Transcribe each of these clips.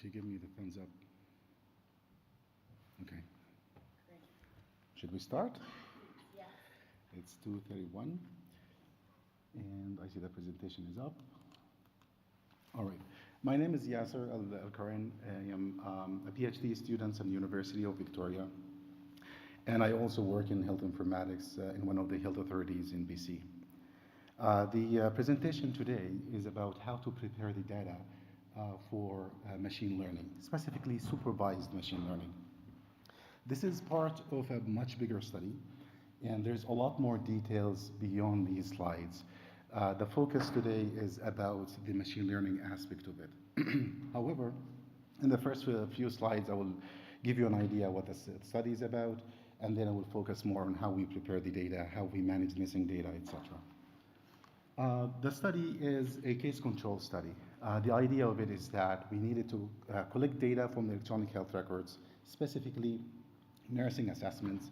She gave me the thumbs up. Okay. Should we start? Yes. It's 2:31, and I see the presentation is up. All right. My name is Yasser Al-Karin. I am a PhD student at the University of Victoria, and I also work in health informatics in one of the health authorities in BC. The presentation today is about how to prepare the data for machine learning, specifically supervised machine learning. This is part of a much bigger study, and there's a lot more details beyond these slides. The focus today is about the machine learning aspect of it. However, in the first few slides, I will give you an idea what the study is about, and then I will focus more on how we prepare the data, how we manage missing data, etc. The study is a case control study. The idea of it is that we needed to collect data from the electronic health records, specifically nursing assessments,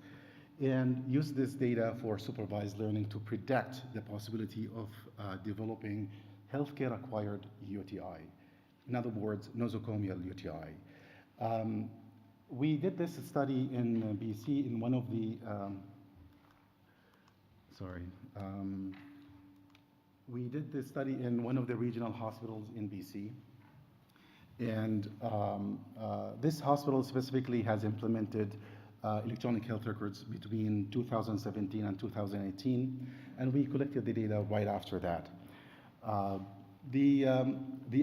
and use this data for supervised learning to predict the possibility of developing healthcare-acquired UTI. In other words, nosocomial UTI. We did this study in BC in one of the, we did this study in one of the regional hospitals in BC. And this hospital specifically has implemented electronic health records between 2017 and 2018, and we collected the data right after that. The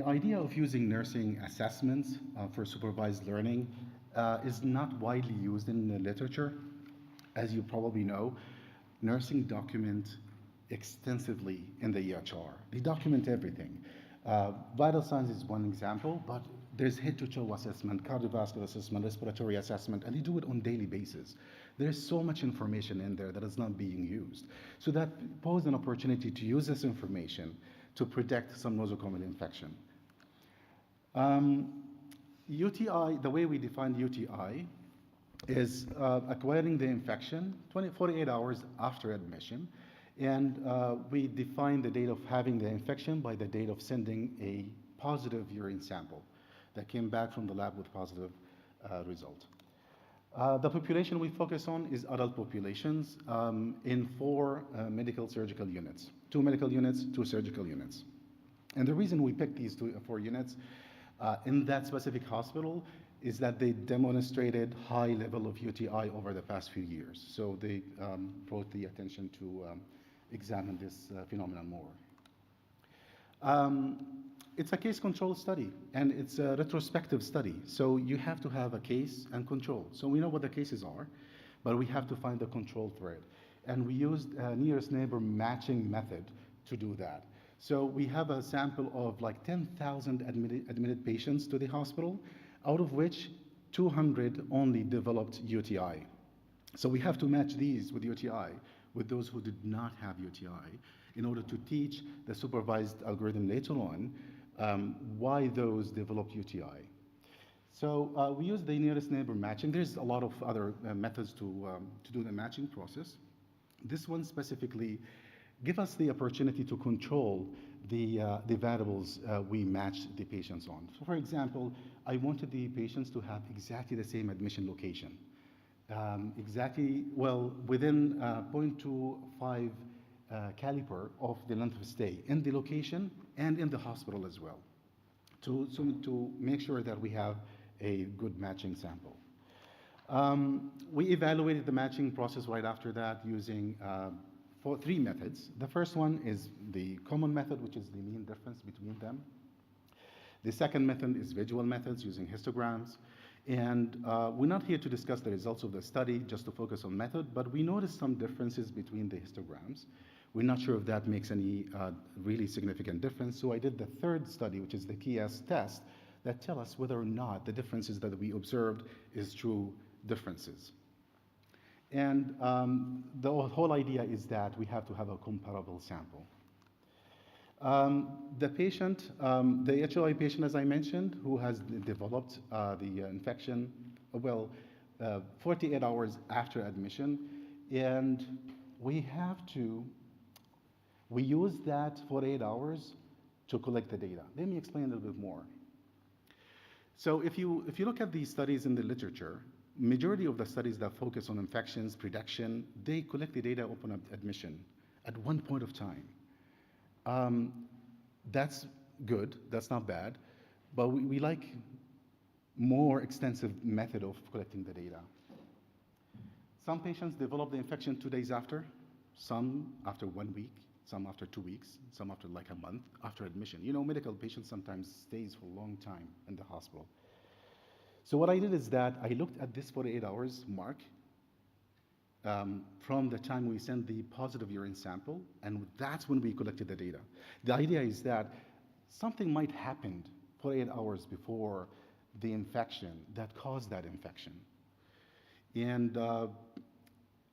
idea of using nursing assessments for supervised learning is not widely used in the literature. As you probably know, nursing document extensively in the EHR. They document everything. Vital signs is one example, but there's head-to-toe assessment, cardiovascular assessment, respiratory assessment, and they do it on a daily basis. There's so much information in there that is not being used. So that posed an opportunity to use this information to predict some nosocomial infection. UTI, the way we define UTI is acquiring the infection 48 hours after admission, and we define the date of having the infection by the date of sending a positive urine sample that came back from the lab with positive result. The population we focus on is adult populations in 4 medical surgical units, 2 medical units, 2 surgical units. And the reason we picked these 4 units in that specific hospital is that they demonstrated high level of UTI over the past few years. So they brought the attention to examine this phenomenon more. It's a case control study, and it's a retrospective study. So you have to have a case and control. So we know what the cases are, but we have to find the control thread. And we used a nearest neighbor matching method to do that. So we have a sample of like 10,000 admitted patients to the hospital, out of which 200 only developed UTI. So we have to match these with UTI with those who did not have UTI in order to teach the supervised algorithm later on why those developed UTI. So we use the nearest neighbor matching. There's a lot of other methods to do the matching process. This one specifically gives us the opportunity to control the variables we match the patients on. So for example, I wanted the patients to have exactly the same admission location. Within 0.25 caliper of the length of stay in the location and in the hospital as well, to make sure that we have a good matching sample. We evaluated the matching process right after that using 3 methods. The first one is the common method, which is the mean difference between them. The second method is visual methods using histograms. And we're not here to discuss the results of the study, just to focus on method, but we noticed some differences between the histograms. We're not sure if that makes any really significant difference. So I did the third study, which is the KIAS test, that tell us whether or not the differences that we observed is true differences. And the whole idea is that we have to have a comparable sample. The patient, the HLI patient, as I mentioned, who has developed the infection, 48 hours after admission, and we use that 48 hours to collect the data. Let me explain a little bit more. So if you look at these studies in the literature, majority of the studies that focus on infections, prediction, they collect the data upon admission at one point of time. Um, that's good, that's not bad, but we like more extensive method of collecting the data. Some patients develop the infection 2 days after, some after 1 week, some after 2 weeks, some after like a month after admission. You know, medical patients sometimes stays for a long time in the hospital. So what I did is that I looked at this 48 hours mark from the time we sent the positive urine sample, and that's when we collected the data. The idea is that something might happen 48 hours before the infection that caused that infection. And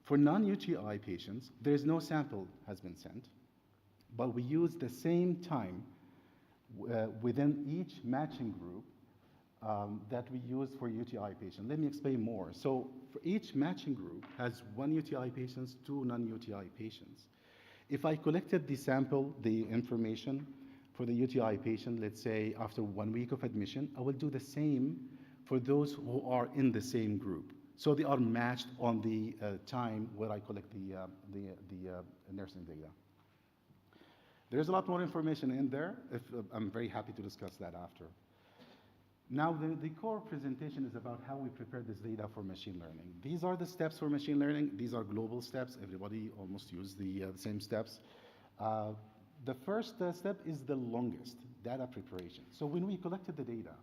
for non-UTI patients, there is no sample has been sent, but we use the same time within each matching group that we use for UTI patients. Let me explain more. So for each matching group has 1 UTI patients, 2 non-UTI patients. If I collected the sample, the information for the UTI patient, let's say after 1 week of admission, I will do the same for those who are in the same group. So they are matched on the time where I collect the nursing data. There's a lot more information in there. I'm very happy to discuss that after. Now, the core presentation is about how we prepare this data for machine learning. These are the steps for machine learning. These are global steps. Everybody almost used the same steps. The first step is the longest, data preparation. So when we collected the data,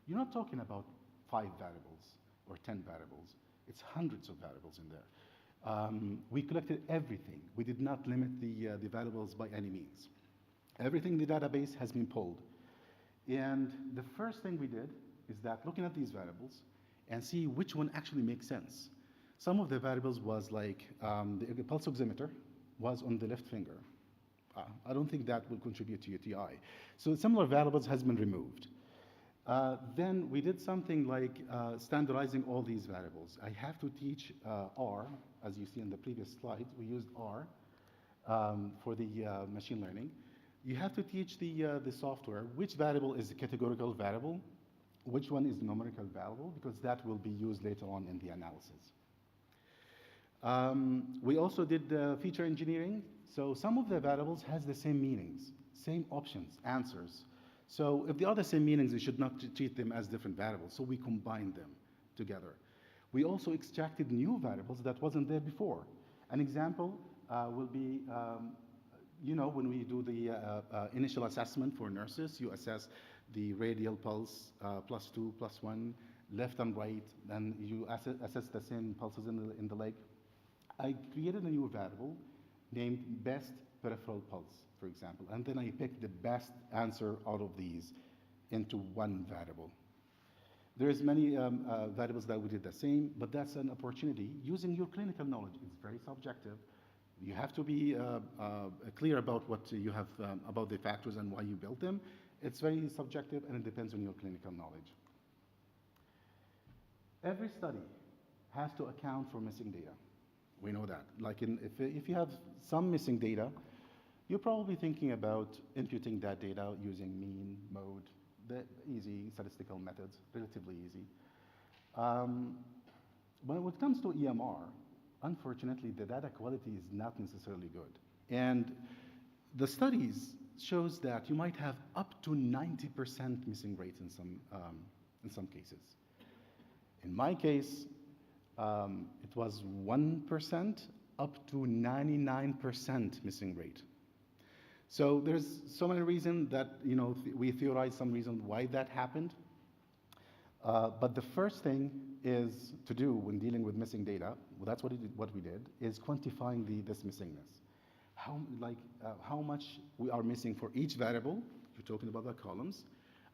you're not talking about 5 variables or 10 variables. It's hundreds of variables in there. We collected everything. We did not limit the variables by any means. Everything in the database has been pulled. And the first thing we did is that looking at these variables and see which one actually makes sense. Some of the variables was like the pulse oximeter was on the left finger. I don't think that will contribute to UTI. So similar variables has been removed. Then we did something like standardizing all these variables. I have to teach R, as you see in the previous slide. We used R for the machine learning. You have to teach the software which variable is a categorical variable, which one is numerical variable, because that will be used later on in the analysis. We also did feature engineering. So some of the variables has the same meanings, same options, answers. So if they are the same meanings, we should not treat them as different variables. So we combined them together. We also extracted new variables that wasn't there before. An example will be, you know, when we do the initial assessment for nurses, you assess the radial pulse, +2, +1, left and right, then you assess the same pulses in the leg. I created a new variable named best peripheral pulse, for example, and then I picked the best answer out of these into one variable. There's many variables that we did the same, but that's an opportunity using your clinical knowledge. It's very subjective. You have to be clear about what you have, about the factors and why you built them. It's very subjective and it depends on your clinical knowledge. Every study has to account for missing data. We know that. Like if you have some missing data, you're probably thinking about imputing that data using mean, mode, the easy statistical methods, relatively easy. When it comes to EMR, unfortunately, the data quality is not necessarily good. And the studies shows that you might have up to 90% missing rates in some cases. In my case, it was 1% up to 99% missing rate. So there's so many reasons that, you know, we theorize some reason why that happened. But the first thing is to do when dealing with missing data, well, that's what we did, is quantifying this missingness. How much we are missing for each variable, you're talking about the columns,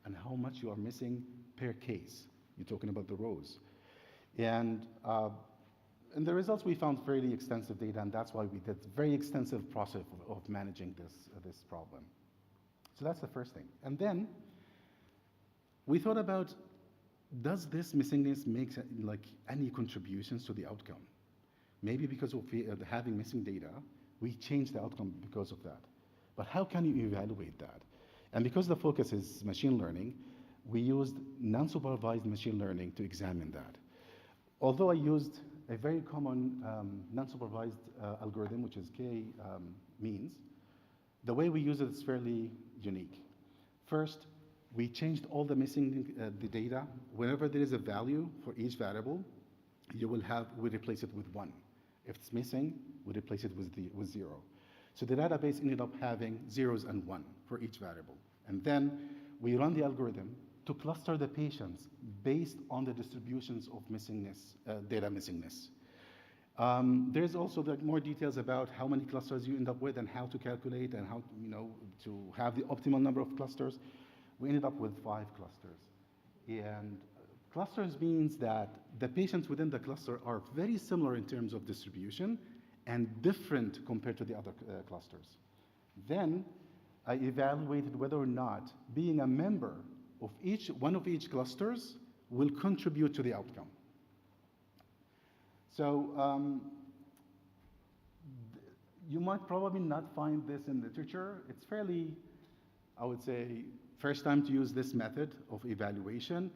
and how much you are missing per case, you're talking about the rows. And in the results, we found fairly extensive data, and that's why we did a very extensive process of managing this problem. So that's the first thing. And then we thought about, does this missingness make like any contributions to the outcome? Maybe because of having missing data, we change the outcome because of that. But how can you evaluate that? And because the focus is machine learning, we used non-supervised machine learning to examine that. Although I used a very common non-supervised algorithm, which is k-means, the way we use it is fairly unique. First, we changed all the missing the data. Whenever there is a value for each variable, we replace it with 1. If it's missing, we replace it with 0. So the database ended up having zeros and 1 for each variable. And then we run the algorithm to cluster the patients based on the distributions of data missingness. There's also more details about how many clusters you end up with and how to calculate and how to have the optimal number of clusters. We ended up with 5 clusters. And clusters means that the patients within the cluster are very similar in terms of distribution and different compared to the other clusters. Then I evaluated whether or not being a member of one of each clusters will contribute to the outcome. So you might probably not find this in literature. It's fairly, I would say, first time to use this method of evaluation,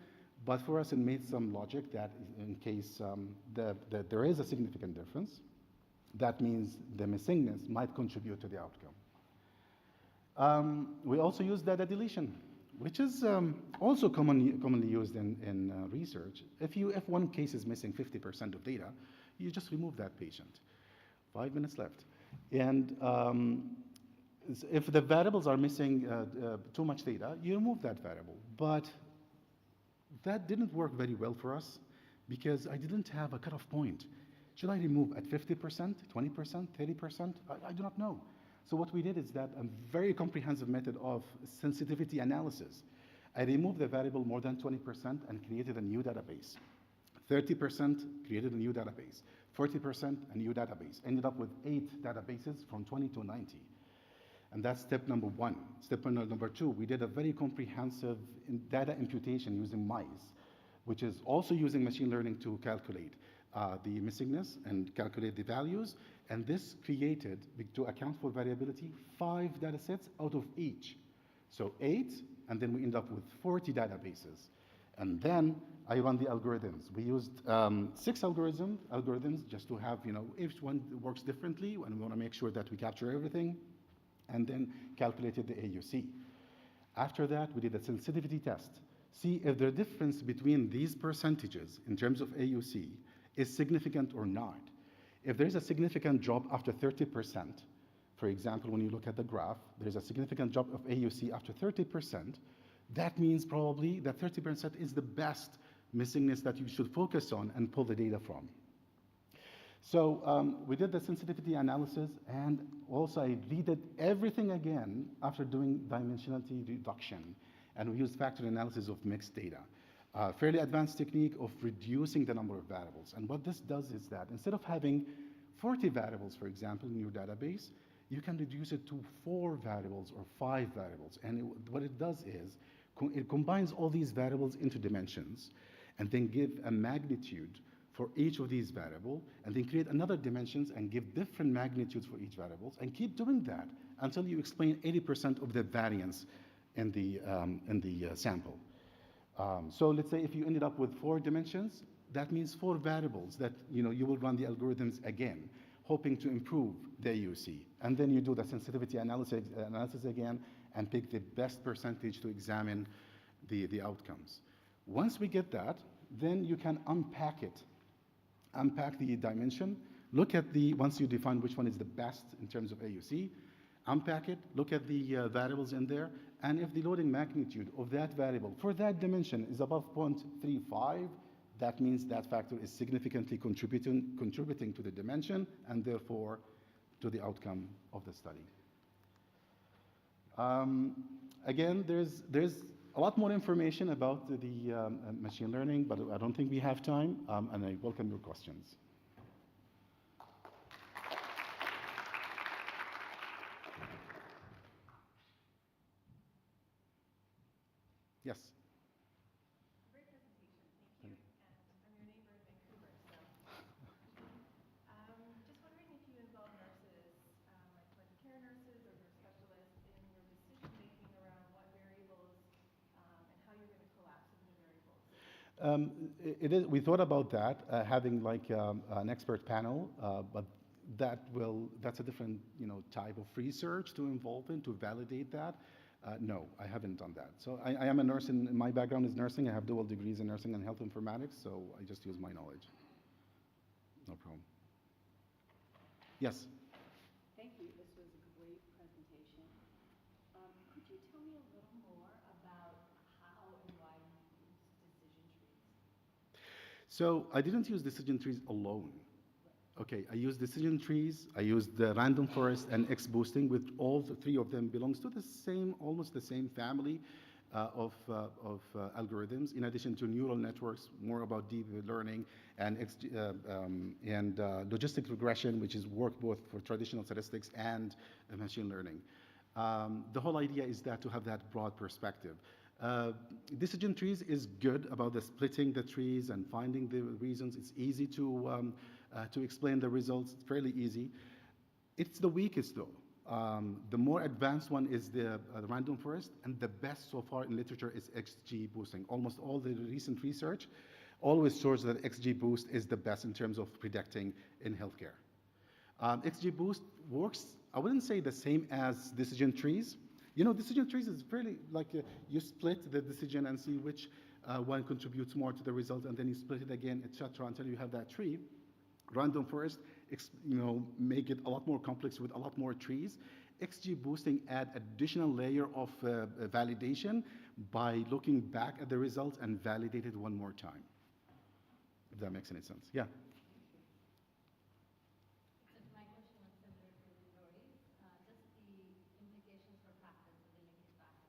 but for us it made some logic that in case that there is a significant difference, that means the missingness might contribute to the outcome. We also use data deletion, which is also commonly used in research. If one case is missing 50% of data, you just remove that patient. 5 minutes left. And if the variables are missing too much data, you remove that variable. But that didn't work very well for us because I didn't have a cutoff point. Should I remove at 50%, 20%, 30%? I do not know. So what we did is that a very comprehensive method of sensitivity analysis. I removed the variable more than 20% and created a new database. 30% created a new database. 40% a new database. Ended up with 8 databases from 20 to 90. And that's step number 1. Step number 2, we did a very comprehensive data imputation using mice, which is also using machine learning to calculate the missingness and calculate the values. And this created, to account for variability, 5 data sets out of each. So 8, and then we end up with 40 databases. And then I run the algorithms. We used 6 algorithms just to have, each one works differently, and we want to make sure that we capture everything, and then calculated the AUC. After that, we did a sensitivity test. See if the difference between these percentages in terms of AUC is significant or not. If there's a significant drop after 30%, for example, when you look at the graph, there's a significant drop of AUC after 30%, that means probably that 30% is the best missingness that you should focus on and pull the data from. So we did the sensitivity analysis, and also I redid everything again after doing dimensionality reduction, and we used factor analysis of mixed data. Fairly advanced technique of reducing the number of variables. And what this does is that instead of having 40 variables, for example, in your database, you can reduce it to 4 variables or 5 variables. And what it does is it combines all these variables into dimensions and then give a magnitude for each of these variables, and then create another dimensions and give different magnitudes for each variables, and keep doing that until you explain 80% of the variance in the sample. So let's say if you ended up with 4 dimensions, that means 4 variables that you will run the algorithms again, hoping to improve the AUC. And then you do the sensitivity analysis again and pick the best percentage to examine the outcomes. Once we get that, then you can unpack the dimension, look at once you define which one is the best in terms of AUC, unpack it, look at the variables in there, and if the loading magnitude of that variable for that dimension is above 0.35, that means that factor is significantly contributing to the dimension and therefore to the outcome of the study. Again, there's a lot more information about the machine learning, but I don't think we have time, and I welcome your questions. Yes. Great presentation, thank you. And I'm your neighbor in Vancouver, so just wondering if you involve nurses, like point of care nurses or nurse specialists, in your decision making around what variables and how you're going to collect It is, we thought about that, having like an expert panel, but that's a different, type of research to involve in to validate that. No, I haven't done that. So I am a nurse, and my background is nursing. I have dual degrees in nursing and health informatics, so I just use my knowledge. No problem. Yes. Thank you. This was a great presentation. Could you tell me a little more about how and why you use decision trees? So I didn't use decision trees alone. Okay, I use decision trees, I use the random forest and X boosting, with all the three of them belongs to the same, almost the same family of algorithms, in addition to neural networks, more about deep learning, and logistic regression, which is work both for traditional statistics and machine learning. The whole idea is that to have that broad perspective. Decision trees is good about the splitting the trees and finding the reasons. It's easy to explain the results, it's fairly easy. It's the weakest though. The more advanced one is the random forest, and the best so far in literature is XG boosting. Almost all the recent research always shows that XG boost is the best in terms of predicting in healthcare. XG boost works, I wouldn't say the same as decision trees. Decision trees is fairly like you split the decision and see which one contributes more to the result, and then you split it again, etc., until you have that tree. Random forest, make it a lot more complex with a lot more trees. XG boosting add additional layer of validation by looking back at the results and validate it one more time. If that makes any sense. Yeah. So my question was similar to Rory's. Just the implications for practice and the linkage back to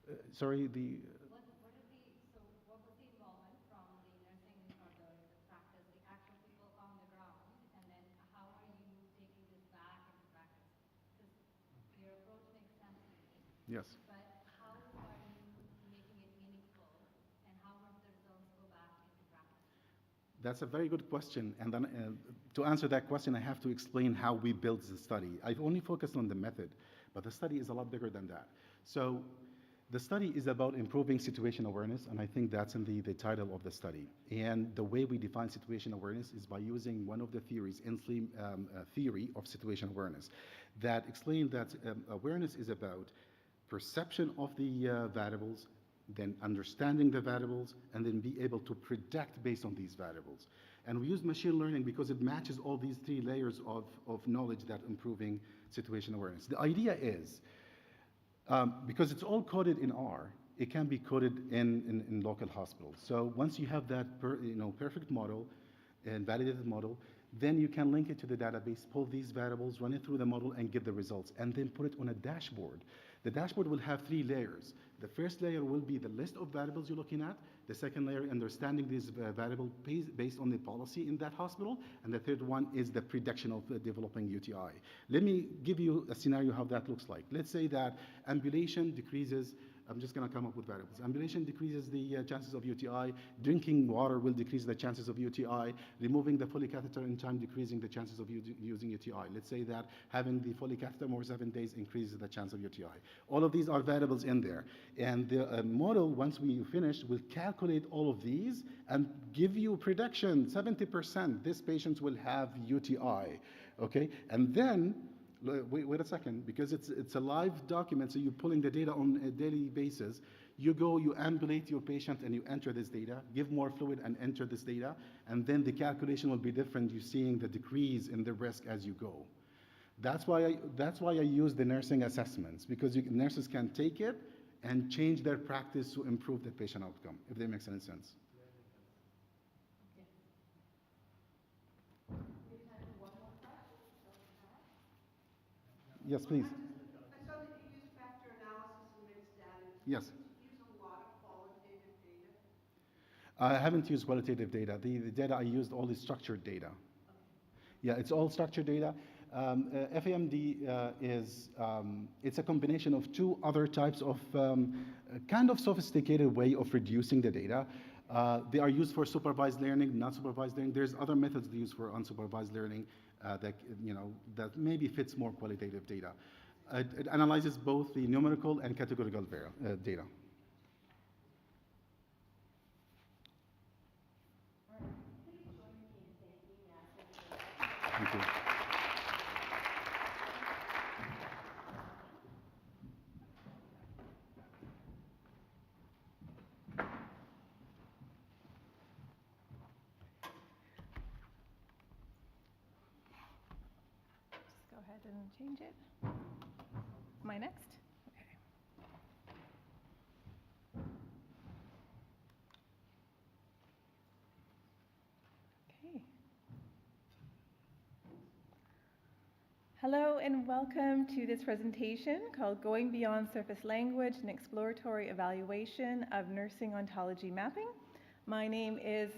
practice. Sorry, What was the involvement from the nursing or the practice, the actual people on the ground, and then how are you taking this back into practice? Because your approach makes sense to me, yes. but how are you making it meaningful, and how would the results go back into practice? That's a very good question. And then to answer that question, I have to explain how we built the study. I've only focused on the method, but the study is a lot bigger than that. So the study is about improving situation awareness, and I think that's in the title of the study. And the way we define situation awareness is by using one of the theories, Inslee theory of situation awareness, that explains that awareness is about perception of the variables, then understanding the variables, and then be able to predict based on these variables. And we use machine learning because it matches all these three layers of knowledge that improving situation awareness. The idea is, because it's all coded in R, it can be coded in local hospitals. So once you have that perfect model and validated model, then you can link it to the database, pull these variables, run it through the model, and get the results, and then put it on a dashboard. The dashboard will have three layers. The first layer will be the list of variables you're looking at. The second layer, understanding these variables based on the policy in that hospital. And the third one is the prediction of developing UTI. Let me give you a scenario how that looks like. Let's say that ambulation decreases. I'm just going to come up with variables. Ambulation decreases the chances of UTI. Drinking water will decrease the chances of UTI. Removing the Foley catheter in time decreasing the chances of using UTI. Let's say that having the Foley catheter more 7 days increases the chance of UTI. All of these are variables in there. And the model, once we finish, will calculate all of these and give you prediction, 70%, this patient will have UTI, okay? And then, wait a second, because it's a live document, so you're pulling the data on a daily basis. You go, you ambulate your patient, and you enter this data, give more fluid and enter this data, and then the calculation will be different. You're seeing the decrease in the risk as you go. That's why I use the nursing assessments, because nurses can take it and change their practice to improve the patient outcome, if that makes any sense. Yes, please. I saw that you use factor analysis and mixed data. Yes. Did you use a lot of qualitative data? I haven't used qualitative data. The data I used all is structured data. Yeah, it's all structured data. FAMD it's a combination of two other types of kind of sophisticated way of reducing the data. They are used for supervised learning, not supervised learning. There's other methods they use for unsupervised learning that maybe fits more qualitative data. It analyzes both the numerical and categorical data. didn't change it. Am I next? Okay. Okay. Hello and welcome to this presentation called Going Beyond Surface Language, an Exploratory Evaluation of Nursing Ontology Mapping. My name is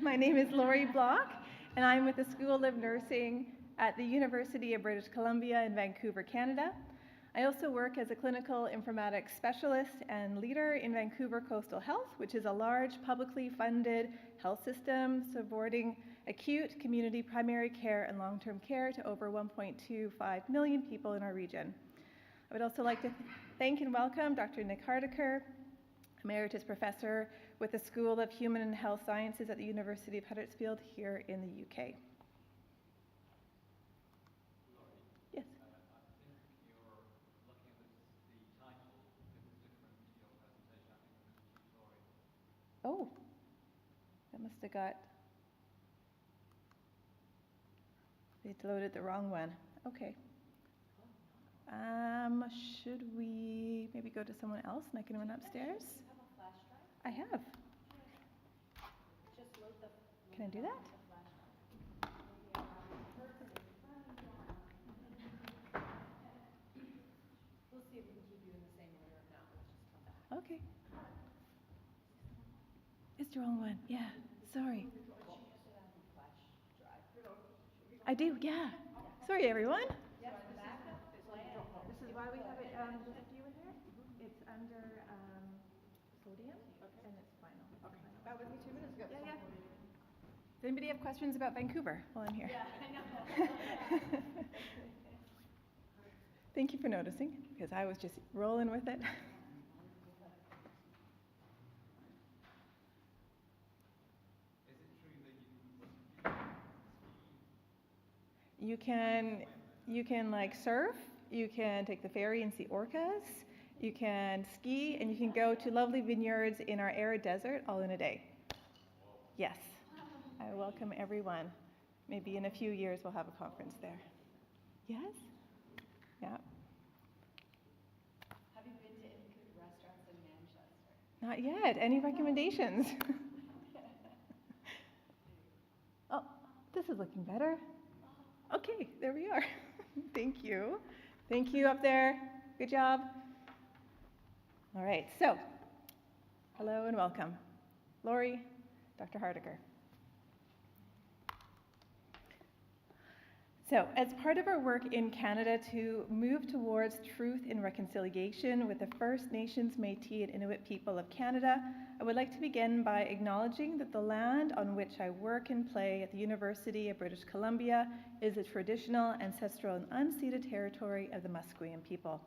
My name is Laurie Block, and I'm with the School of Nursing at the University of British Columbia in Vancouver, Canada. I also work as a clinical informatics specialist and leader in Vancouver Coastal Health, which is a large publicly funded health system supporting acute community primary care and long-term care to over 1.25 million people in our region. I would also like to thank and welcome Dr. Nick Hardaker, Emeritus Professor with the School of Human and Health Sciences at the University of Huddersfield here in the UK. Yes. I think you're looking at the title, it was different to your presentation. I think it was tutorial. Oh, that must have got, they loaded the wrong one. Okay. Should we maybe go to someone else and I can run upstairs? Do you have a flash drive? I have. Just load the. Can I do that? The flash drive. Maybe a person is running down. We'll see if we can keep you in the same order. If not, let's just come back. Okay. It's the wrong one. Yeah. Sorry. I do. Yeah. Sorry, everyone. This is why we have it just a few in there. It's under sodium and it's final. Okay. That was me 2 minutes ago. Yeah, yeah. Does anybody have questions about Vancouver while I'm here? Yeah, I know. Thank you for noticing, because I was just rolling with it. Is it true that You can like surf, you can take the ferry and see orcas, you can ski, and you can go to lovely vineyards in our arid desert all in a day. Yes, I welcome everyone. Maybe in a few years we'll have a conference there. Yes? Yeah. Have you been to any good restaurants in Manchester? Not yet. Any recommendations? Oh, this is looking better. Okay, there we are. Thank you. Thank you up there. Good job. All right, so hello and welcome. Laurie, Dr. Hardaker. So, as part of our work in Canada to move towards truth and reconciliation with the First Nations, Métis, and Inuit people of Canada, I would like to begin by acknowledging that the land on which I work and play at the University of British Columbia is the traditional, ancestral, and unceded territory of the Musqueam people.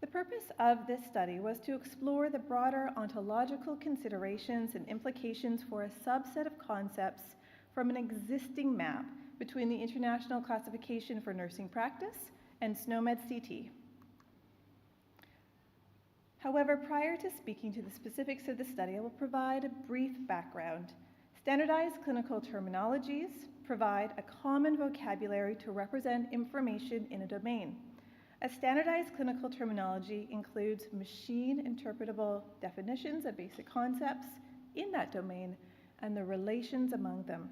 The purpose of this study was to explore the broader ontological considerations and implications for a subset of concepts from an existing map between the International Classification for Nursing Practice and SNOMED-CT. However, prior to speaking to the specifics of the study, I will provide a brief background. Standardized clinical terminologies provide a common vocabulary to represent information in a domain. A standardized clinical terminology includes machine-interpretable definitions of basic concepts in that domain and the relations among them.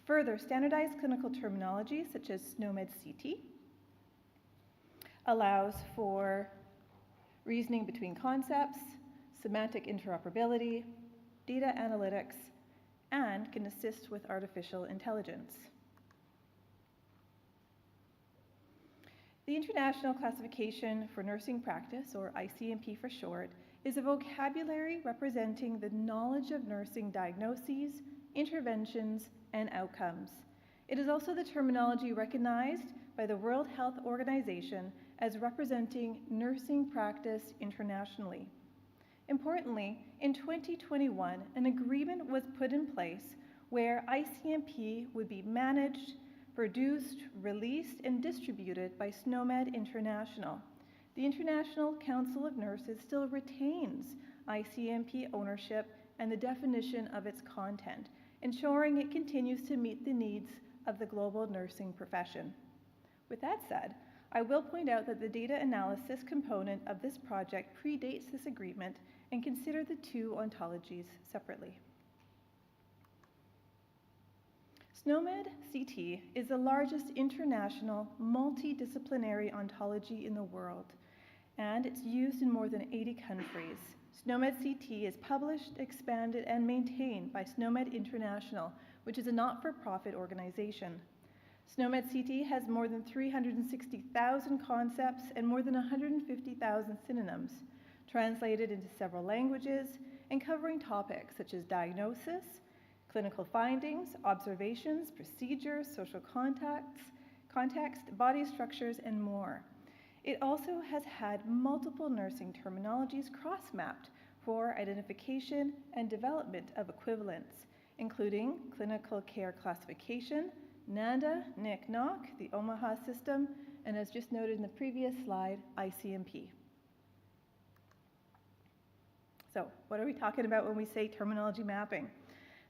Further, standardized clinical terminology, such as SNOMED-CT, allows for reasoning between concepts, semantic interoperability, data analytics, and can assist with artificial intelligence. The International Classification for Nursing Practice, or ICNP for short, is a vocabulary representing the knowledge of nursing diagnoses, interventions, and outcomes. It is also the terminology recognized by the World Health Organization as representing nursing practice internationally. Importantly, in 2021, an agreement was put in place where ICNP would be managed, produced, released, and distributed by SNOMED International. The International Council of Nurses still retains ICNP ownership and the definition of its content, ensuring it continues to meet the needs of the global nursing profession. With that said, I will point out that the data analysis component of this project predates this agreement and consider the two ontologies separately. SNOMED CT is the largest international multidisciplinary ontology in the world, and it's used in more than 80 countries. SNOMED CT is published, expanded, and maintained by SNOMED International, which is a not-for-profit organization. SNOMED CT has more than 360,000 concepts and more than 150,000 synonyms, translated into several languages and covering topics such as diagnosis, clinical findings, observations, procedures, social context, body structures, and more. It also has had multiple nursing terminologies cross-mapped for identification and development of equivalents, including clinical care classification, NANDA, NIC-NOC, the Omaha system, and as just noted in the previous slide, ICMP. So, what are we talking about when we say terminology mapping?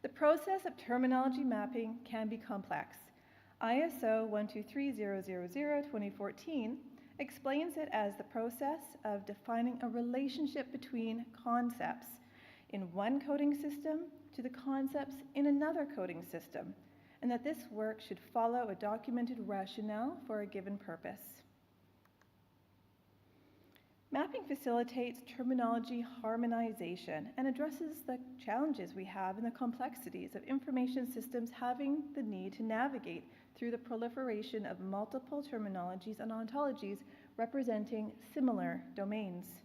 The process of terminology mapping can be complex. ISO 123000-2014 explains it as the process of defining a relationship between concepts in one coding system to the concepts in another coding system, and that this work should follow a documented rationale for a given purpose. Mapping facilitates terminology harmonization and addresses the challenges we have in the complexities of information systems having the need to navigate through the proliferation of multiple terminologies and ontologies representing similar domains.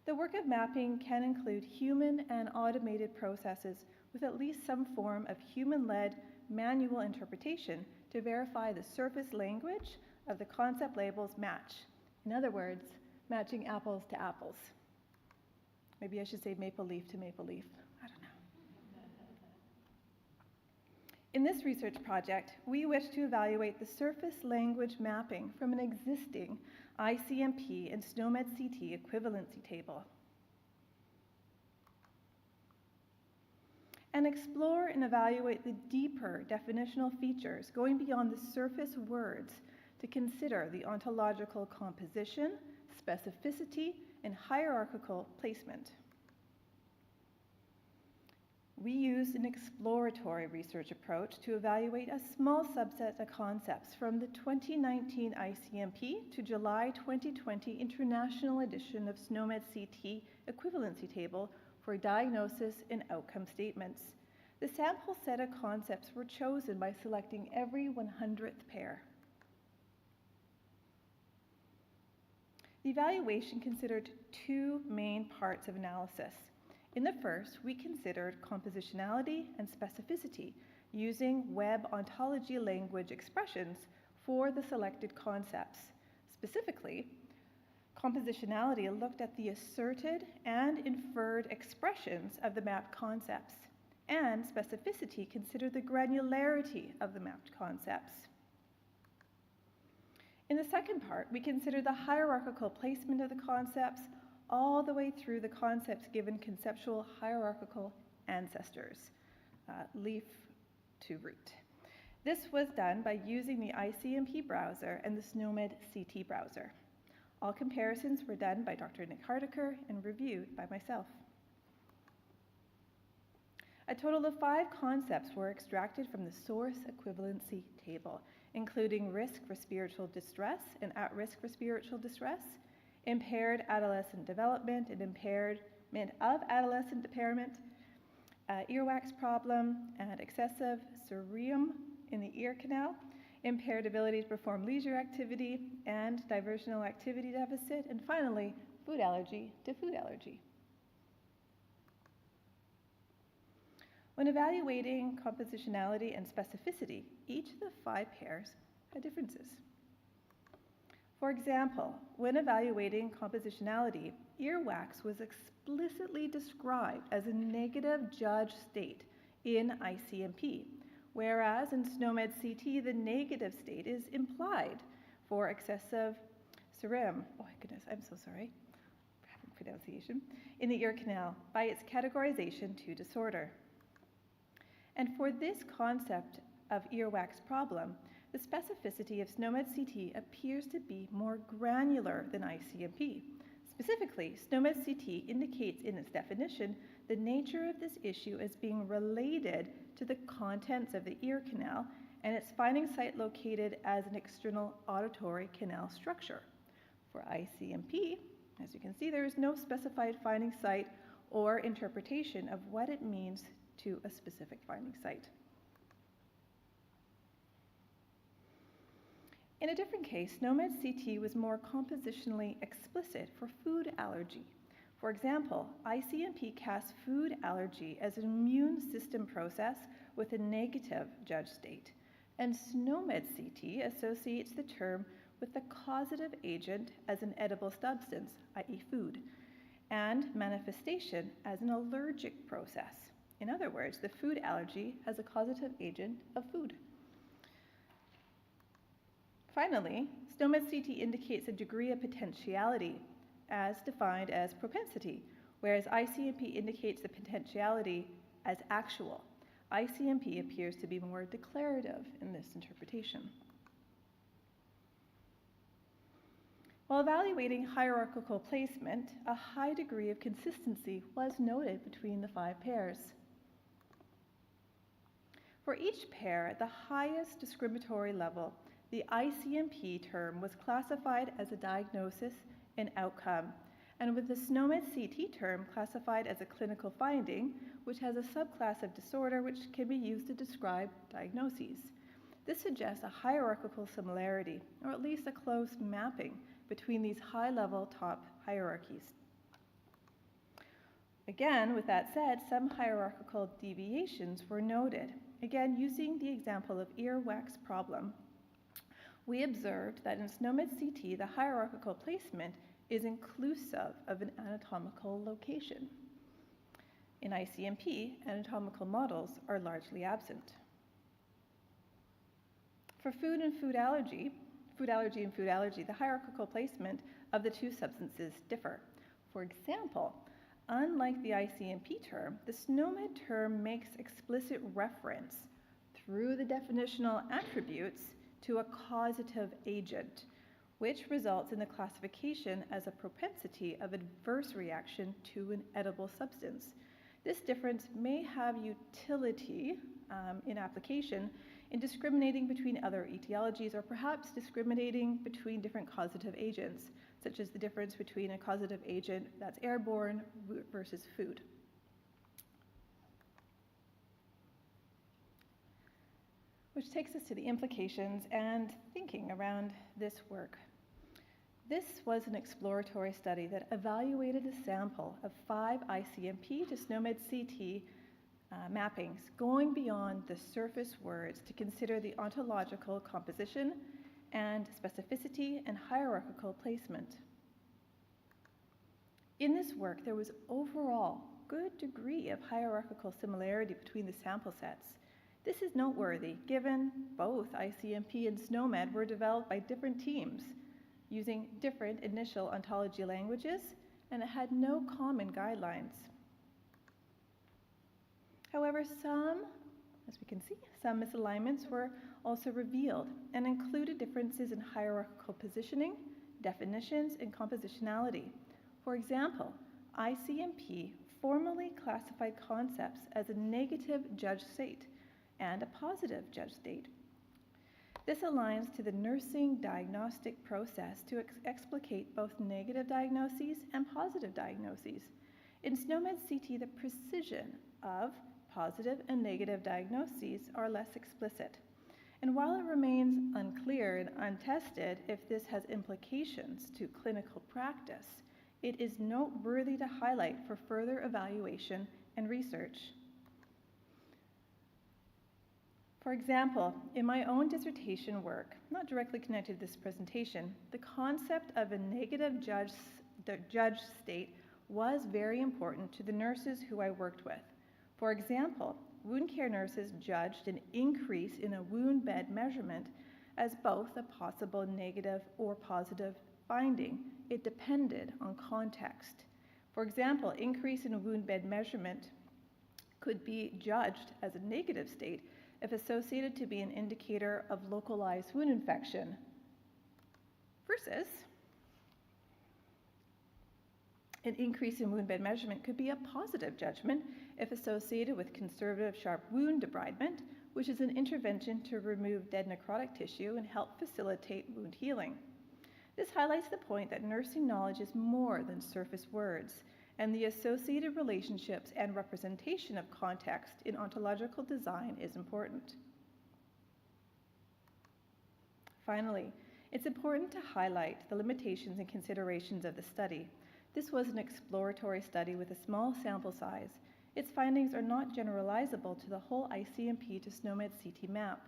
The work of mapping can include human and automated processes with at least some form of human-led manual interpretation to verify the surface language of the concept labels match. In other words, matching apples to apples. Maybe I should say maple leaf to maple leaf. I don't know. In this research project, we wish to evaluate the surface language mapping from an existing ICMP and SNOMED CT equivalency table, and explore and evaluate the deeper definitional features going beyond the surface words to consider the ontological composition, specificity, and hierarchical placement. We used an exploratory research approach to evaluate a small subset of concepts from the 2019 ICMP to July 2020 International Edition of SNOMED CT equivalency table for diagnosis and outcome statements. The sample set of concepts were chosen by selecting every 100th pair. The evaluation considered two main parts of analysis. In the first, we considered compositionality and specificity using web ontology language expressions for the selected concepts. Specifically, compositionality looked at the asserted and inferred expressions of the mapped concepts, and specificity considered the granularity of the mapped concepts. In the second part, we considered the hierarchical placement of the concepts all the way through the concepts given conceptual hierarchical ancestors, leaf to root. This was done by using the ICMP browser and the SNOMED CT browser. All comparisons were done by Dr. Nick Hardiker and reviewed by myself. A total of 5 concepts were extracted from the source equivalency table, including risk for spiritual distress and at risk for spiritual distress, impaired adolescent development and impairment of adolescent impairment, earwax problem and excessive cerium in the ear canal, impaired ability to perform leisure activity and diversional activity deficit, and finally, food allergy to food allergy. When evaluating compositionality and specificity, each of the 5 pairs had differences. For example, when evaluating compositionality, earwax was explicitly described as a negative judge state in ICMP, whereas in SNOMED CT, the negative state is implied for excessive cerium. Oh my goodness, I'm so sorry. I'm having pronunciation, in the ear canal by its categorization to disorder. And for this concept of earwax problem, the specificity of SNOMED CT appears to be more granular than ICMP. Specifically, SNOMED CT indicates in its definition the nature of this issue as being related to the contents of the ear canal and its finding site located as an external auditory canal structure. For ICMP, as you can see, there is no specified finding site or interpretation of what it means to a specific finding site. In a different case, SNOMED CT was more compositionally explicit for food allergy. For example, ICMP casts food allergy as an immune system process with a negative judge state, and SNOMED CT associates the term with the causative agent as an edible substance, i.e. food, and manifestation as an allergic process. In other words, the food allergy has a causative agent of food. Finally, SNOMED CT indicates a degree of potentiality as defined as propensity, whereas ICMP indicates the potentiality as actual. ICMP appears to be more declarative in this interpretation. While evaluating hierarchical placement, a high degree of consistency was noted between the 5 pairs. For each pair at the highest discriminatory level, the ICMP term was classified as a diagnosis and outcome, and with the SNOMED CT term classified as a clinical finding, which has a subclass of disorder which can be used to describe diagnoses. This suggests a hierarchical similarity, or at least a close mapping, between these high-level top hierarchies. Again, with that said, some hierarchical deviations were noted. Again, using the example of earwax problem, we observed that in SNOMED CT, the hierarchical placement is inclusive of an anatomical location. In ICMP, anatomical models are largely absent. For food and food allergy, the hierarchical placement of the 2 substances differ. For example, unlike the ICMP term, the SNOMED term makes explicit reference through the definitional attributes to a causative agent, which results in the classification as a propensity of adverse reaction to an edible substance. This difference may have utility in application in discriminating between other etiologies, or perhaps discriminating between different causative agents, such as the difference between a causative agent that's airborne versus food. Which takes us to the implications and thinking around this work. This was an exploratory study that evaluated a sample of 5 ICMP to SNOMED CT mappings, going beyond the surface words to consider the ontological composition and specificity and hierarchical placement. In this work, there was overall good degree of hierarchical similarity between the sample sets. This is noteworthy, given both ICMP and SNOMED were developed by different teams using different initial ontology languages, and it had no common guidelines. However, as we can see, some misalignments were also revealed and included differences in hierarchical positioning, definitions, and compositionality. For example, ICMP formally classified concepts as a negative judge state and a positive judge state. This aligns to the nursing diagnostic process to explicate both negative diagnoses and positive diagnoses. In SNOMED CT, the precision of positive and negative diagnoses are less explicit. And while it remains unclear and untested if this has implications to clinical practice, it is noteworthy to highlight for further evaluation and research. For example, in my own dissertation work, not directly connected to this presentation, the concept of a negative judge state was very important to the nurses who I worked with. For example, wound care nurses judged an increase in a wound bed measurement as both a possible negative or positive finding. It depended on context. For example, increase in wound bed measurement could be judged as a negative state if associated to be an indicator of localized wound infection, versus an increase in wound bed measurement could be a positive judgment if associated with conservative sharp wound debridement, which is an intervention to remove dead necrotic tissue and help facilitate wound healing. This highlights the point that nursing knowledge is more than surface words, and the associated relationships and representation of context in ontological design is important. Finally, it's important to highlight the limitations and considerations of the study. This was an exploratory study with a small sample size. Its findings are not generalizable to the whole ICMP to SNOMED CT map.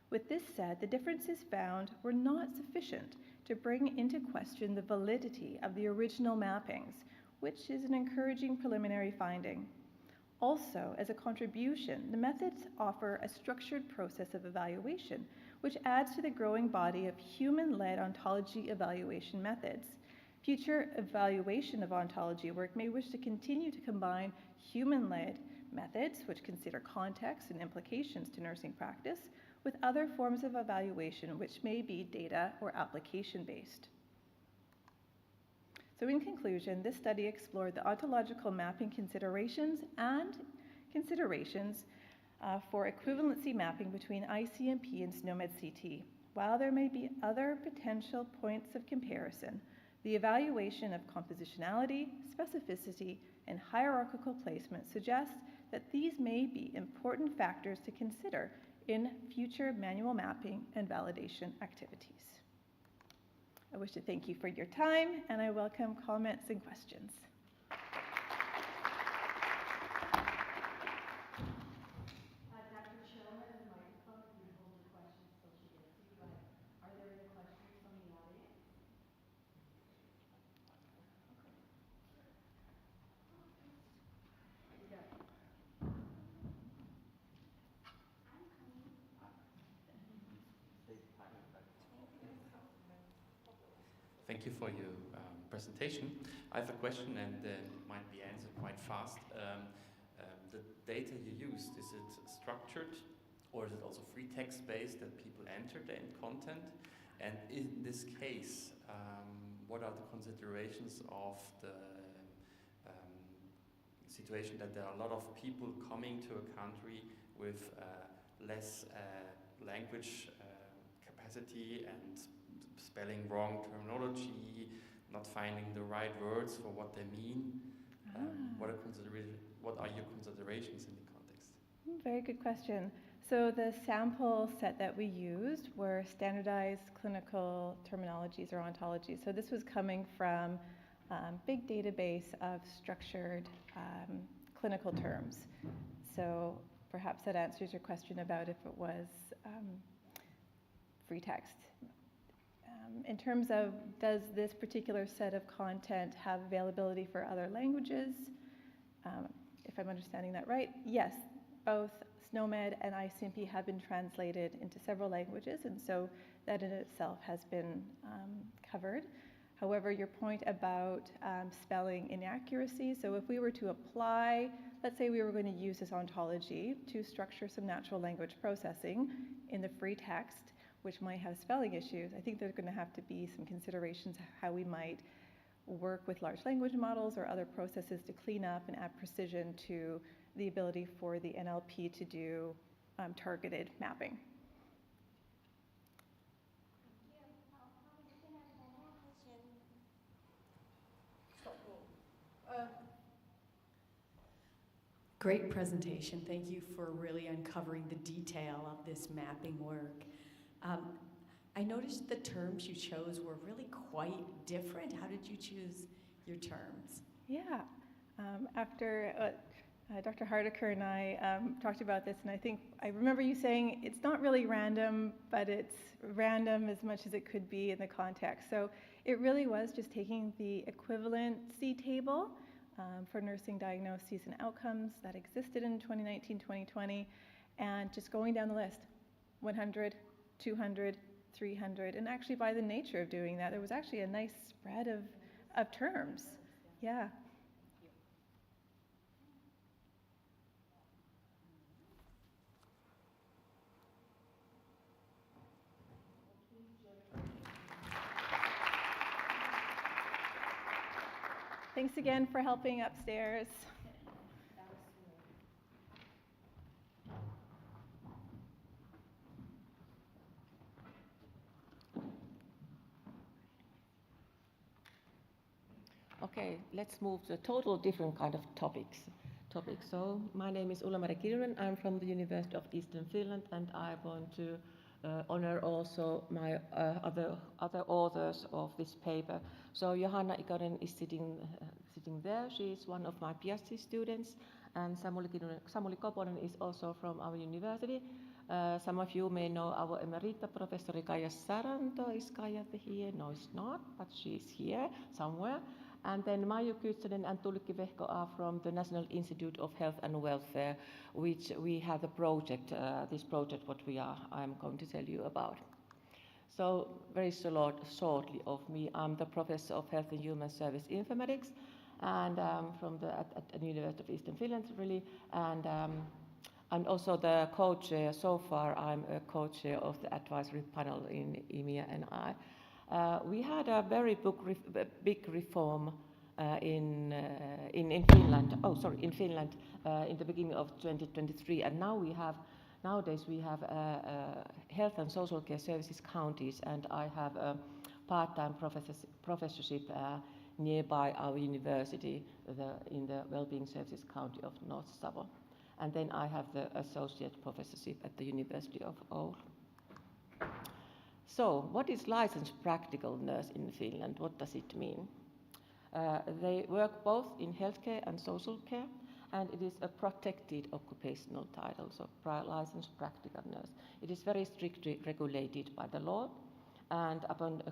With this said, the differences found were not sufficient to bring into question the validity of the original mappings, which is an encouraging preliminary finding. Also, as a contribution, the methods offer a structured process of evaluation, which adds to the growing body of human-led ontology evaluation methods. Future evaluation of ontology work may wish to continue to combine human-led methods, which consider context and implications to nursing practice, with other forms of evaluation, which may be data or application-based. So in conclusion, this study explored the ontological mapping considerations for equivalency mapping between ICMP and SNOMED CT. While there may be other potential points of comparison, the evaluation of compositionality, specificity, and hierarchical placement suggests that these may be important factors to consider in future manual mapping and validation activities. I wish to thank you for your time, and I welcome comments and questions. Dr. Cho has a microphone. You can hold your questions till she gets to you. But are there any questions from the audience? You got it. Thank you for your presentation. I have a question, and it might be answered quite fast. The data you used, is it structured, or is it also free text based that people enter the end content? And in this case, what are the considerations of the situation that there are a lot of people coming to a country with less language capacity and spelling wrong terminology, not finding the right words for what they mean? What are your considerations in the context? Very good question. So the sample set that we used were standardized clinical terminologies or ontologies. So this was coming from big database of structured clinical terms. So perhaps that answers your question about if it was free text. In terms of, does this particular set of content have availability for other languages? If I'm understanding that right, yes, both SNOMED and ICMP have been translated into several languages, and so that in itself has been covered. However, your point about spelling inaccuracy, so if we were to apply, let's say we were going to use this ontology to structure some natural language processing in the free text, which might have spelling issues, I think there's going to have to be some considerations of how we might work with large language models or other processes to clean up and add precision to the ability for the NLP to do targeted mapping. Great presentation. Thank you for really uncovering the detail of this mapping work. I noticed the terms you chose were really quite different. How did you choose your terms? Yeah. After Dr. Hardiker and I talked about this, and I remember you saying it's not really random, but it's random as much as it could be in the context. So it really was just taking the equivalency table for nursing diagnoses and outcomes that existed in 2019-2020, and just going down the list, 100, 200, 300, and actually by the nature of doing that, there was actually a nice spread of terms. Yeah. Thanks again for helping upstairs. Okay, let's move to a total different kind of topics. So, my name is Ulla-Mari Kirjunen. I'm from the University of Eastern Finland, and I want to honor also my other authors of this paper. So, Johanna Ikonen is sitting there. She is one of my PhD students, and Samuli Koponen is also from our university. Some of you may know our emerita professor Kaija Saranto. Is Kaija here? No, it's not, but she's here somewhere. And then Maiju Kyttönen and Tuulikki Vehko are from the National Institute of Health and Welfare, which we have a project, this project what I'm going to tell you about. So very shortly of me, I'm the Professor of Health and Human Service Informatics, and from at the University of Eastern Finland really, and I'm also the co-chair. So far I'm a co-chair of the advisory panel in EMEA and I. We had a very big reform in Finland. In Finland in the beginning of 2023, and nowadays we have health and social care services counties, and I have a part-time professorship nearby our university, in the Wellbeing Services County of North Savo, and then I have the associate professorship at the University of Oulu. So, what is licensed practical nurse in Finland? What does it mean? They work both in healthcare and social care, and it is a protected occupational title, so licensed practical nurse. It is very strictly regulated by the law, and upon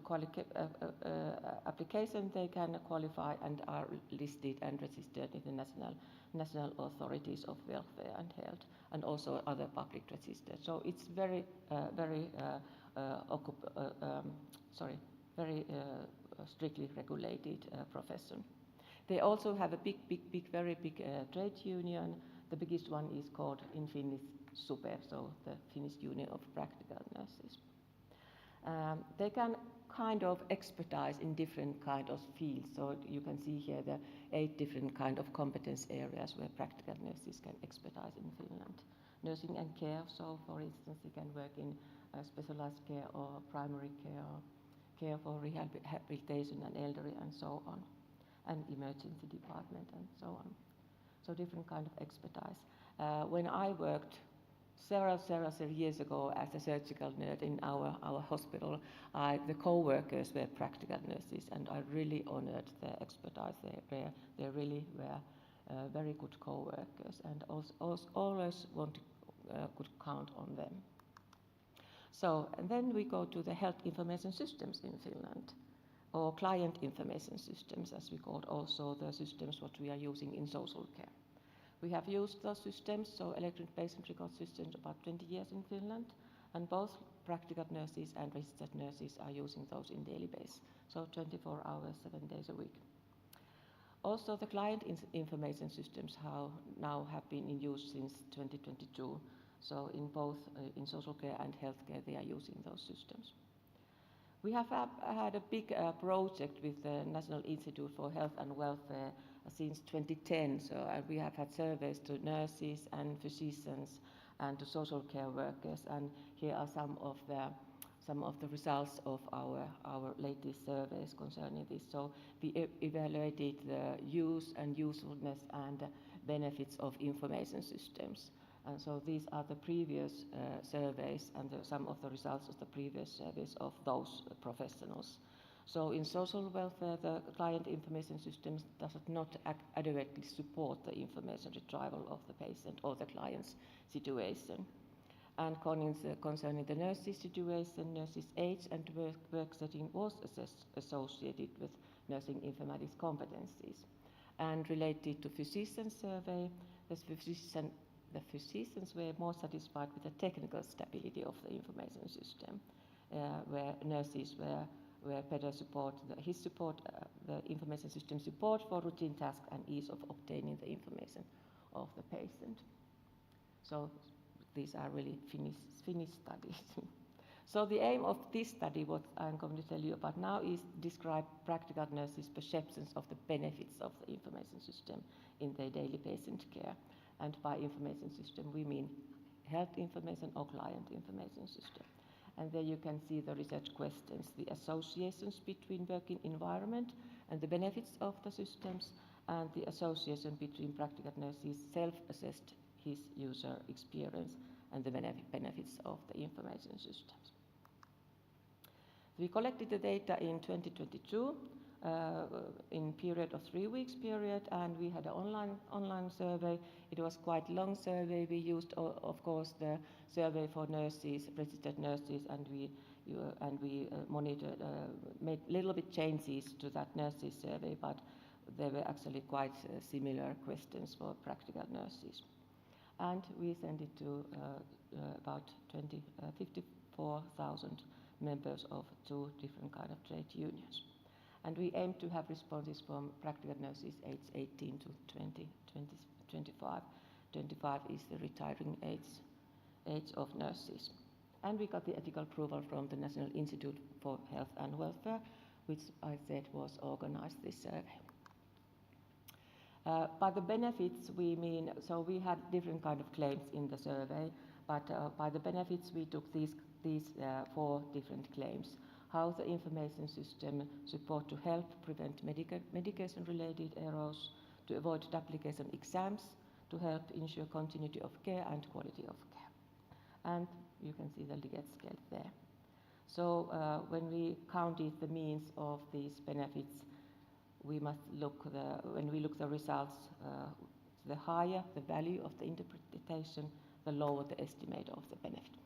application they can qualify and are listed and registered in the national authorities of welfare and health, and also other public registers. So it's very strictly regulated profession. They also have a very big trade union. The biggest one is called in Finnish SUPE, so the Finnish Union of Practical Nurses. They can kind of expertise in different kind of fields. So you can see here the 8 different kind of competence areas where practical nurses can expertise in Finland. Nursing and care, so for instance, they can work in specialized care or primary care, or care for rehabilitation and elderly and so on, and emergency department and so on. So different kind of expertise. When I worked several years ago as a surgical nurse in our hospital, the co-workers were practical nurses, and I really honored their expertise. They really were very good co-workers, and always could count on them. So, and then we go to the health information systems in Finland, or client information systems, as we call also the systems what we are using in social care. We have used those systems, so electronic patient record systems, about 20 years in Finland, and both practical nurses and registered nurses are using those in daily basis, so 24 hours, 7 days a week. Also, the client information systems now have been in use since 2022. So in both in social care and healthcare, they are using those systems. We have had a big project with the National Institute for Health and Welfare since 2010. So we have had surveys to nurses and physicians and to social care workers. And here are some of the results of our latest surveys concerning this. So we evaluated the use and usefulness and benefits of information systems. And so these are the previous surveys and some of the results of the previous surveys of those professionals. So in social welfare, the client information systems does not adequately support the information retrieval of the patient or the client's situation. And concerning the nurse's situation, nurse's age and work setting was associated with nursing informatics competencies. And related to physician survey, the physicians were more satisfied with the technical stability of the information system, where nurses were better support, the information system support for routine tasks and ease of obtaining the information of the patient. So these are really Finnish studies. So the aim of this study, what I'm going to tell you about now, is describe practical nurses' perceptions of the benefits of the information system in their daily patient care. And by information system, we mean health information or client information system. And there you can see the research questions, the associations between working environment and the benefits of the systems, and the association between practical nurses' self-assessed his user experience and the benefits of the information systems. We collected the data in 2022 in period of 3 weeks period, and we had an online survey. It was quite long survey. We used, of course, the survey for nurses, registered nurses, and we monitored, made little bit changes to that nurses survey, but they were actually quite similar questions for practical nurses. And we sent it to about 54,000 members of 2 different kind of trade unions. And we aim to have responses from practical nurses aged 18 to 25. 25 is the retiring age of nurses. And we got the ethical approval from the National Institute for Health and Welfare, which I said was organized this survey. By the benefits we mean, so we had different kind of claims in the survey, but by the benefits we took these 4 different claims. How the information system support to help prevent medication-related errors, to avoid duplication exams, to help ensure continuity of care and quality of care. And you can see the Likert scale there. So when we counted the means of these benefits, we must look when we look the results, the higher the value of the interpretation, the lower the estimate of the benefit.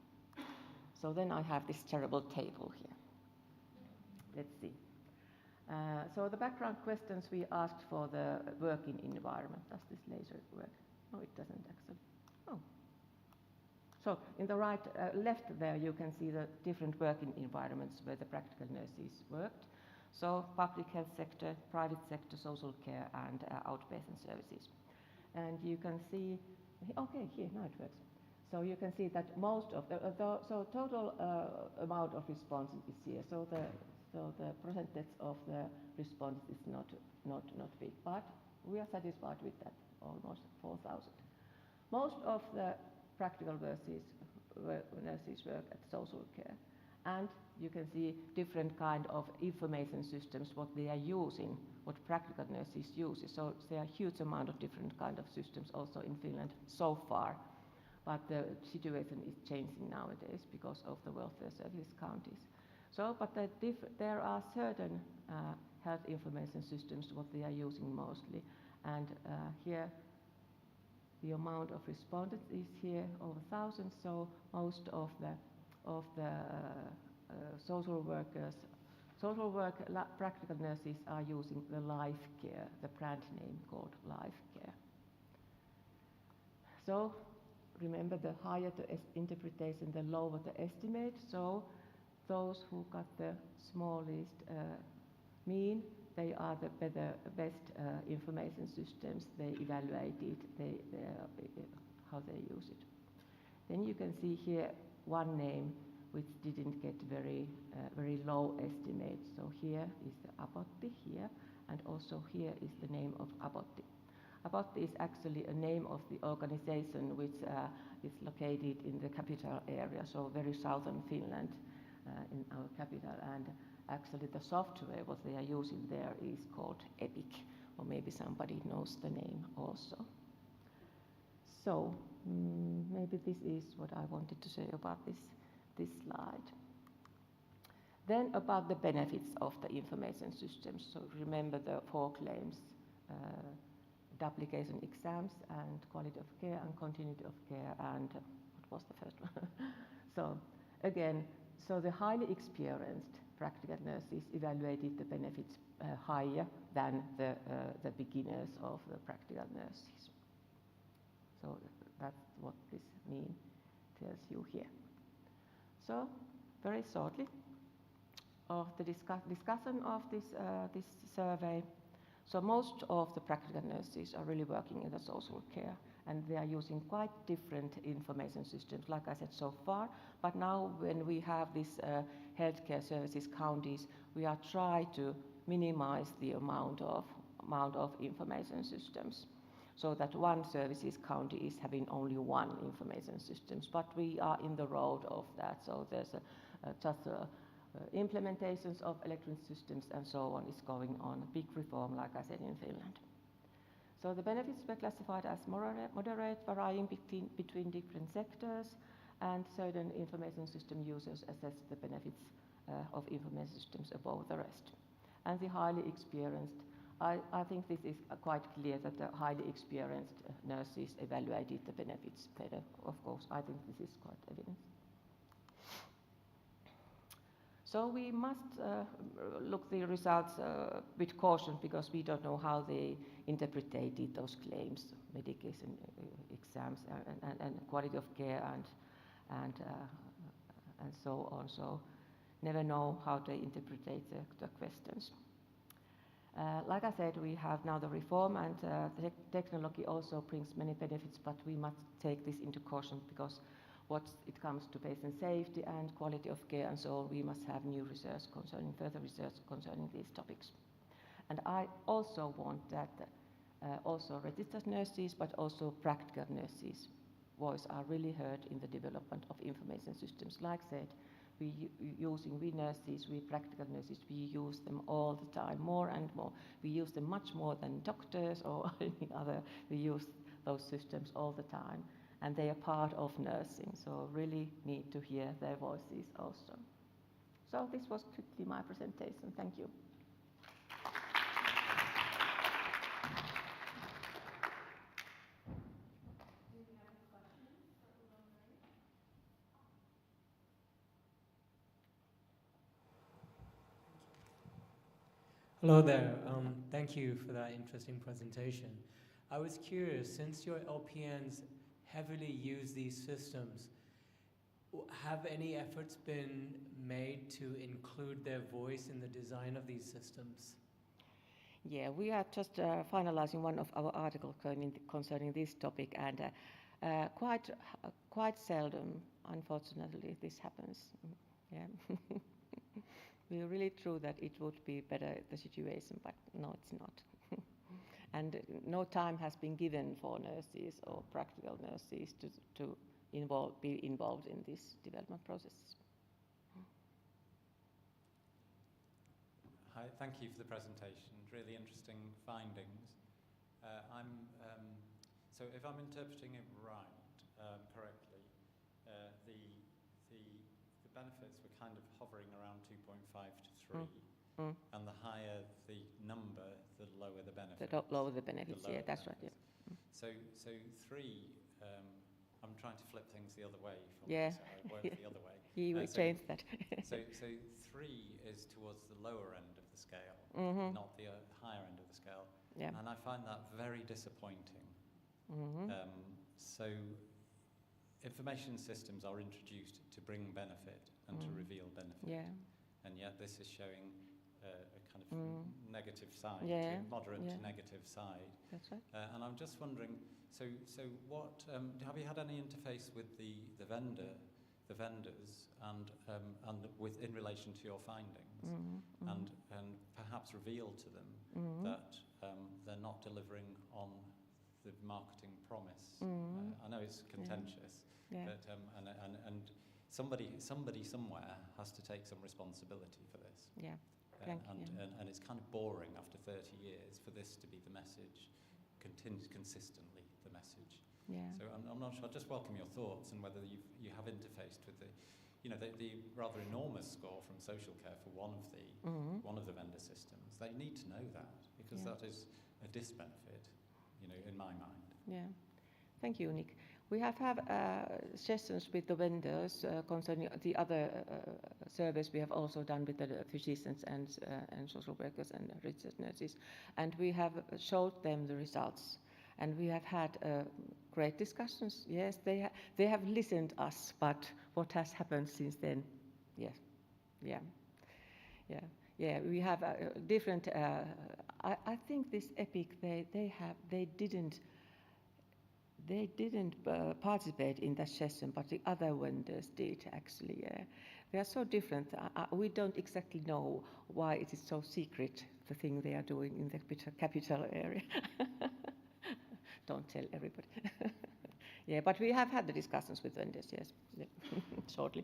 So then I have this terrible table here. Let's see. So the background questions we asked for the working environment. Does this laser work? No, it doesn't actually. Oh. So in the left there, you can see the different working environments where the practical nurses worked. So public health sector, private sector, social care, and outpatient services. And you can see, okay, here, now it works. So you can see that most of so total amount of responses is here. So the percentage of the response is not big, but we are satisfied with that, almost 4,000. Most of the practical nurses work at social care, and you can see different kind of information systems what they are using, what practical nurses use. So there are huge amount of different kind of systems also in Finland so far, but the situation is changing nowadays because of the welfare service counties. So, but there are certain health information systems what they are using mostly, and here the amount of respondents is here over 1,000. So most of the social work practical nurses are using the Lifecare, the brand name called Lifecare. So remember, the higher the interpretation, the lower the estimate. So those who got the smallest mean, they are the best information systems. They evaluated how they use it. Then you can see here one name which didn't get very low estimate. So here is the Abotti here, and also here is the name of Abotti. Abotti is actually a name of the organization which is located in the capital area, so very southern Finland, in our capital. And actually the software what they are using there is called Epic, or maybe somebody knows the name also. So maybe this is what I wanted to say about this slide. Then about the benefits of the information systems. So remember the 4 claims, duplication exams and quality of care and continuity of care, and what was the first one? So again, so the highly experienced practical nurses evaluated the benefits higher than the beginners of the practical nurses. So that's what this tells you here. So very shortly of the discussion of this survey. So most of the practical nurses are really working in the social care, and they are using quite different information systems, like I said so far. But now when we have these healthcare services counties, we are trying to minimize the amount of information systems, so that one services county is having only one information systems. But we are in the road of that, so there's implementations of electronic systems and so on is going on, a big reform, like I said, in Finland. So the benefits were classified as moderate, varying between different sectors, and certain information system users assessed the benefits of information systems above the rest. And the highly experienced, I think this is quite clear that the highly experienced nurses evaluated the benefits better. Of course, I think this is quite evident. So we must look the results with caution, because we don't know how they interpreted those claims, medication exams and quality of care and so on. So never know how they interpret the questions. Like I said, we have now the reform, and the technology also brings many benefits, but we must take this into caution, because it comes to patient safety and quality of care and so on, we must have new research further research concerning these topics. And I also want that also registered nurses, but also practical nurses' voice are really heard in the development of information systems. Like I said, we practical nurses, we use them all the time, more and more. We use them much more than doctors or any other. We use those systems all the time, and they are part of nursing, so really need to hear their voices also. So this was quickly my presentation. Thank you. Hello there. Thank you for that interesting presentation. I was curious, since your LPNs heavily use these systems, have any efforts been made to include their voice in the design of these systems? Yeah, we are just finalizing one of our articles concerning this topic, and quite seldom, unfortunately, this happens. Yeah. We are really true that it would be better, the situation, but no, it's not. And no time has been given for nurses or practical nurses to be involved in this development process. Hi, thank you for the presentation. Really interesting findings. So if I'm interpreting it correctly, the benefits were kind of hovering around 2.5 to 3, and the higher the number, the lower the benefits. The lower the benefits, yeah, that's right. Yeah. So 3, I'm trying to flip things the other way. Yeah. So I work the other way. You will change that. so 3 is towards the lower end of the scale, not the higher end of the scale. Yeah. And I find that very disappointing. So information systems are introduced to bring benefit and to reveal benefit. Yeah. And yet this is showing a kind of negative side, moderate to negative side. That's right. And I'm just wondering, so what have you had any interface with the vendors, and with in relation to your findings, and perhaps reveal to them that they're not delivering on the marketing promise? I know it's contentious, but and somebody somewhere has to take some responsibility for this. Yeah. And it's kind of boring after 30 years for this to be the message, consistently the message. Yeah. So I'm not sure. I just welcome your thoughts and whether you have interfaced with the rather enormous score from social care for one of the vendor systems. They need to know that, because that is a disbenefit, in my mind. Yeah. Thank you, Nick. We have sessions with the vendors concerning the other surveys we have also done with the physicians and social workers and registered nurses, and we have showed them the results, and we have had great discussions. Yes, they have listened us, but what has happened since then? Yes, yeah. We have different I think this EPIC, they didn't participate in that session, but the other vendors did actually. They are so different. We don't exactly know why it is so secret, the thing they are doing in the capital area. Don't tell everybody. Yeah, but we have had the discussions with vendors, yes, yeah. Shortly.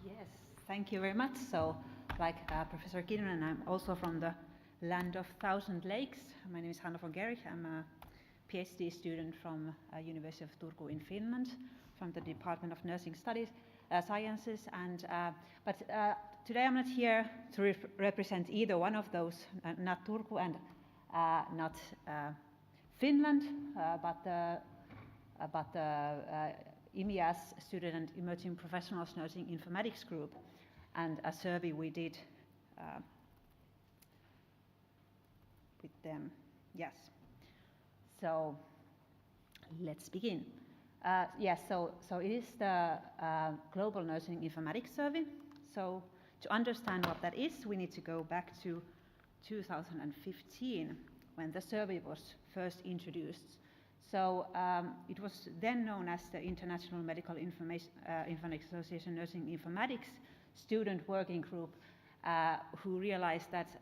Yes, thank you very much. So, like Professor Kinnunen, I'm also from the land of thousand lakes. My name is Hanna von Gerich. I'm a PhD student from University of Turku in Finland, from the Department of Nursing Studies, Sciences. And but today I'm not here to represent either one of those, not Turku and not Finland, but IMIAS, Student and Emerging Professionals Nursing Informatics Group, and a survey we did with them. Yes. So let's begin. Yes, so it is the Global Nursing Informatics Survey. So to understand what that is, we need to go back to 2015, when the survey was first introduced. So it was then known as the International Medical Informatics Association Nursing Informatics Student Working Group, who realized that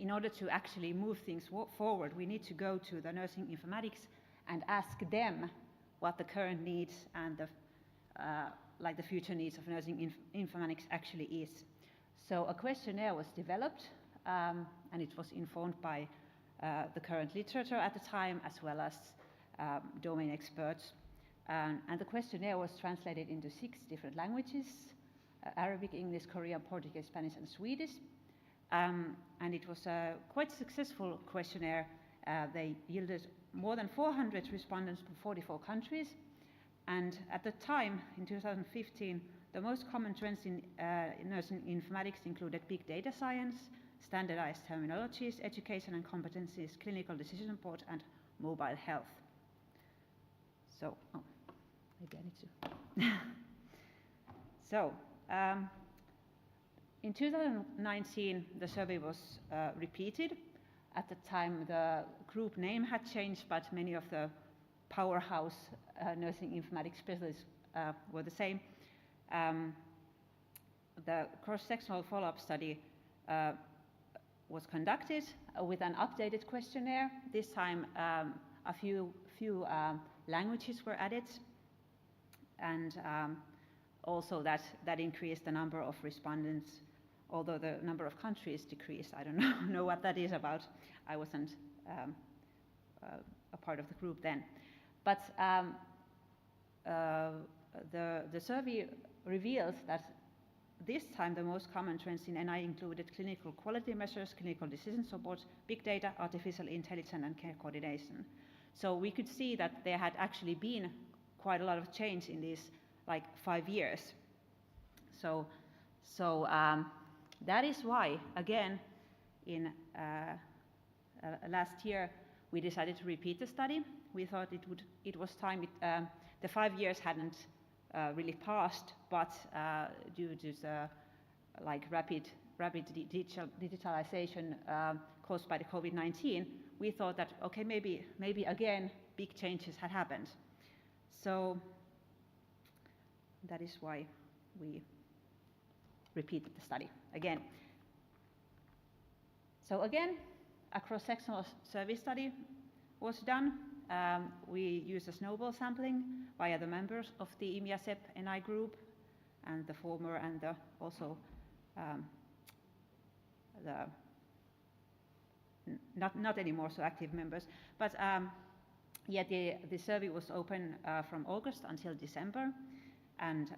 in order to actually move things forward, we need to go to the nursing informatics and ask them what the current needs and the future needs of nursing informatics actually is. So a questionnaire was developed, and it was informed by the current literature at the time, as well as domain experts. And the questionnaire was translated into 6 different languages: Arabic, English, Korean, Portuguese, Spanish, and Swedish. And it was a quite successful questionnaire. They yielded more than 400 respondents from 44 countries. And at the time, in 2015, the most common trends in nursing informatics included big data science, standardized terminologies, education and competencies, clinical decision support, and mobile health. So, maybe I need to. So, in 2019, the survey was repeated. At the time, the group name had changed, but many of the powerhouse nursing informatics specialists were the same. The cross-sectional follow-up study was conducted with an updated questionnaire. This time, a few languages were added, and also that increased the number of respondents, although the number of countries decreased. I don't know what that is about. I wasn't a part of the group then. But the survey reveals that this time the most common trends in NI included clinical quality measures, clinical decision support, big data, artificial intelligence, and care coordination. So we could see that there had actually been quite a lot of change in these 5 years. So that is why, again, in last year, we decided to repeat the study. We thought it was time. The 5 years hadn't really passed, but due to the rapid digitalization caused by the COVID-19, we thought that okay, maybe again big changes had happened. So that is why we repeated the study again. So again, a cross-sectional survey study was done. We used a snowball sampling via the members of the IMIASEP NI group and the former and the also the not anymore so active members. But yeah, the survey was open from August until December, and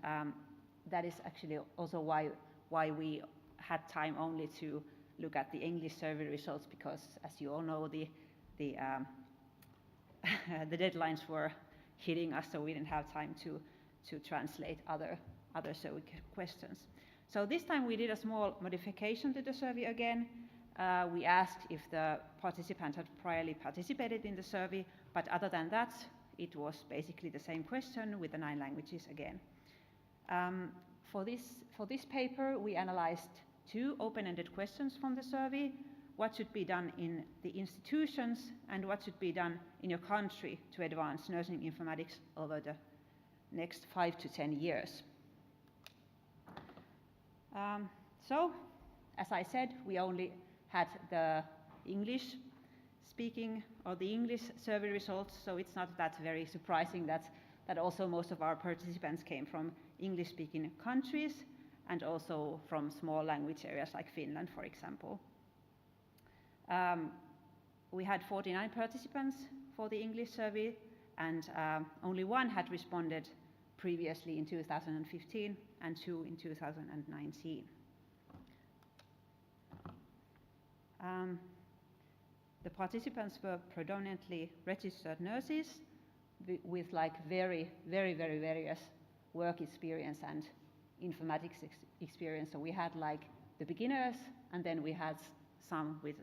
that is actually also why we had time only to look at the English survey results, because as you all know, the deadlines were hitting us, so we didn't have time to translate other survey questions. So this time we did a small modification to the survey again. We asked if the participant had priorly participated in the survey, but other than that, it was basically the same question with the 9 languages again. For this paper, we analyzed 2 open-ended questions from the survey. What should be done in the institutions and what should be done in your country to advance nursing informatics over the next 5 to 10 years? So, as I said, we only had the English speaking or the English survey results, so it's not that very surprising that also most of our participants came from English-speaking countries and also from small language areas like Finland, for example. We had 49 participants for the English survey, and only 1 had responded previously in 2015 and 2 in 2019. The participants were predominantly registered nurses with like very various work experience and informatics experience. So we had like the beginners, and then we had some with